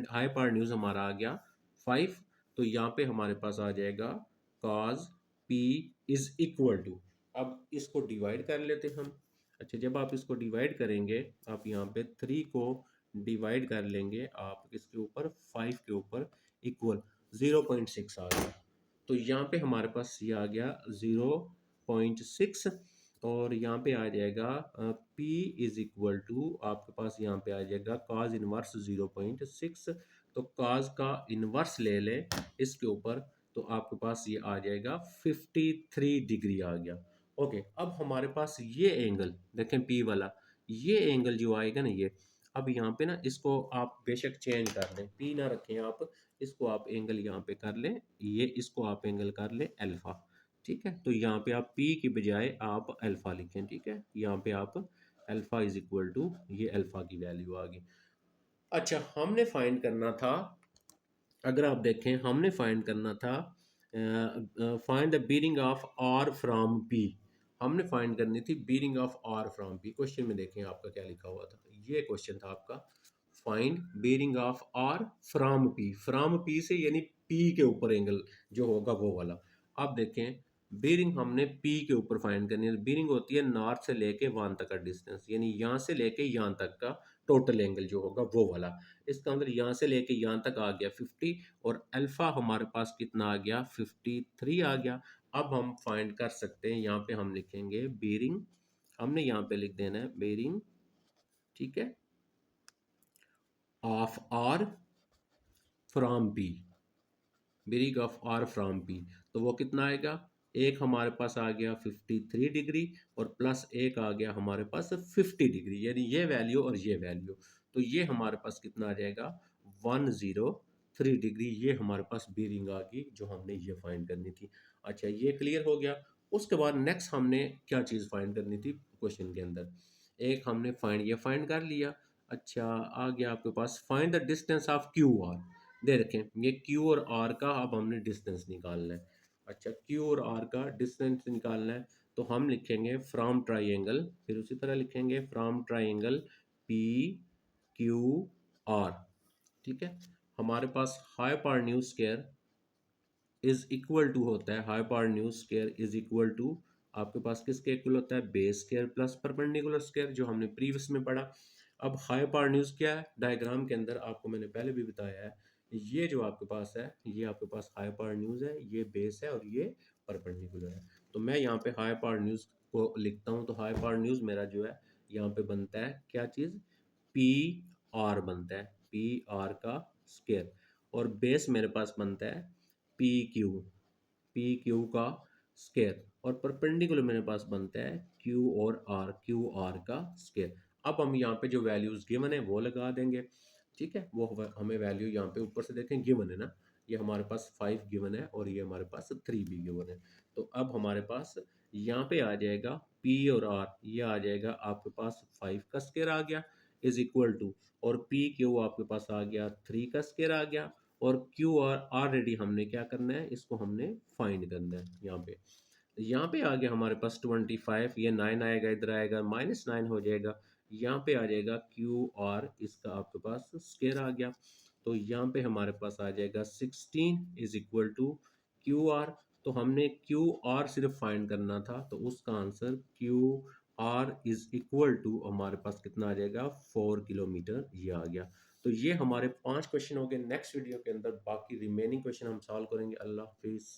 हाइपोटेन्यूज हमारा आ गया 5। तो यहाँ पे हमारे पास आ जाएगा cos p is equal to, अब इसको डिवाइड कर लेते हैं हम। अच्छा, जब आप इसको डिवाइड करेंगे, आप यहाँ पे 3 को डिवाइड कर लेंगे आप किसके ऊपर, 5 के ऊपर, इक्वल 0.6 आ गया। तो यहाँ पे हमारे पास ये आ गया 0.6, और यहाँ पे आ जाएगा P इज इक्वल टू, आपके पास यहाँ पे आ जाएगा cos इनवर्स 0.6। तो cos का इनवर्स ले लें इसके ऊपर, तो आपके पास ये आ जाएगा 53 डिग्री आ गया। ओके, अब हमारे पास ये एंगल देखें P वाला, ये एंगल जो आएगा ना ये, अब यहाँ पे ना इसको आप बेशक चेंज कर लें, P ना रखें आप, इसको आप एंगल यहाँ पे कर लें, ये इसको आप एंगल कर लें अल्फा, ठीक है। तो यहाँ पे आप P की बजाय आप अल्फा लिखें, ठीक है। यहाँ पे आप अल्फा इज इक्वल टू, ये अल्फा की वैल्यू आ गई। अच्छा, हमने फाइंड करना था, अगर आप देखें हमने फाइंड करना था find the bearing of R from P, हमने फाइंड करनी थी bearing of R from P. Question में देखें आपका क्या लिखा हुआ था, ये क्वेश्चन था आपका, find bearing of R from P से यानी पी के ऊपर एंगल जो होगा वो वाला। आप देखें बीरिंग हमने पी के ऊपर फाइंड करनी है, बीरिंग होती है नॉर्थ से लेके वन तक का डिस्टेंस, यानी यहाँ से लेके यहाँ तक का टोटल एंगल जो होगा वो वाला। इसका अंदर यहाँ से लेके यहाँ तक आ गया 50, और अल्फा हमारे पास कितना आ गया 53 आ गया। अब हम फाइंड कर सकते हैं, यहाँ पे हम लिखेंगे बेरिंग, हमने यहाँ पे लिख देना है बेरिंग, ठीक है, of R from B, bearing of R from B, तो वो कितना आएगा, एक हमारे पास आ गया 53 डिग्री, और प्लस एक आ गया हमारे पास 50 डिग्री, यानी ये वैल्यू और ये वैल्यू, तो ये हमारे पास कितना आ जाएगा 103 डिग्री, ये हमारे पास बीरिंग आ गई जो हमने ये फाइंड करनी थी। अच्छा, ये क्लियर हो गया। उसके बाद नेक्स्ट हमने क्या चीज़ फाइंड करनी थी क्वेश्चन के अंदर, एक हमने फाइंड ये फाइंड कर लिया। अच्छा, आ गया आपके पास find the distance of Q R, दे रखें ये क्यू और आर का अब हमने डिस्टेंस निकालना है। अच्छा, क्यू और आर का डिस्टेंस निकालना है, तो हम लिखेंगे फ्रॉम ट्राइंगल, फिर उसी तरह लिखेंगे from triangle P Q R, ठीक है। हमारे पास hypotenuse square is equal to होता है, hypotenuse square is equal to आपके पास किसके इक्वल होता है, base square plus perpendicular square, जो हमने प्रीवियस में पढ़ा। अब हाइपोटेन्यूज क्या है, डायग्राम के अंदर आपको मैंने पहले भी बताया है, ये जो आपके पास है ये आपके पास हाइपोटेन्यूज है, ये बेस है, और ये परपेंडिकुलर है। तो मैं यहाँ पे हाइपोटेन्यूज को लिखता हूँ तो हाइपोटेन्यूज मेरा जो है यहाँ पे बनता है क्या चीज़, पी आर बनता है, पी आर का स्केयर। और बेस मेरे पास बनता है पी क्यू, पी क्यू का स्केयर। और परपेंडिकुलर मेरे पास बनता है क्यू और आर, क्यू आर का स्केयर। अब हम यहाँ पे जो वैल्यूज गिवन है वो लगा देंगे, ठीक है। वो हमें वैल्यू यहाँ पे ऊपर से देखें गिवन है ना, ये हमारे पास 5 गिवन है और ये हमारे पास 3 भी गिवन है। तो अब हमारे पास यहाँ पे आ जाएगा पी और आर, ये आ जाएगा आपके पास 5 का स्केयर आ गया इज इक्वल टू, और पी क्यू आपके पास आ गया 3 का स्केयर आ गया, और क्यू आर ऑलरेडी हमने क्या करना है, इसको हमने फाइंड करना है। यहाँ पे आ गया हमारे पास 25, ये 9 आएगा, इधर आएगा -9 हो जाएगा, यहाँ पे आ जाएगा क्यू आर, इसका आपके पास स्केयर आ गया। तो यहाँ पे हमारे पास आ जाएगा 16 is equal to Q R. तो हमने क्यू आर सिर्फ फाइंड करना था, तो उसका answer Q R is equal to हमारे पास कितना आ जाएगा, 4 किलोमीटर, ये आ गया। तो ये हमारे 5 क्वेश्चन हो गए। नेक्स्ट वीडियो के अंदर बाकी रिमेनिंग क्वेश्चन हम सॉल्व करेंगे। अल्लाह हाफिज़।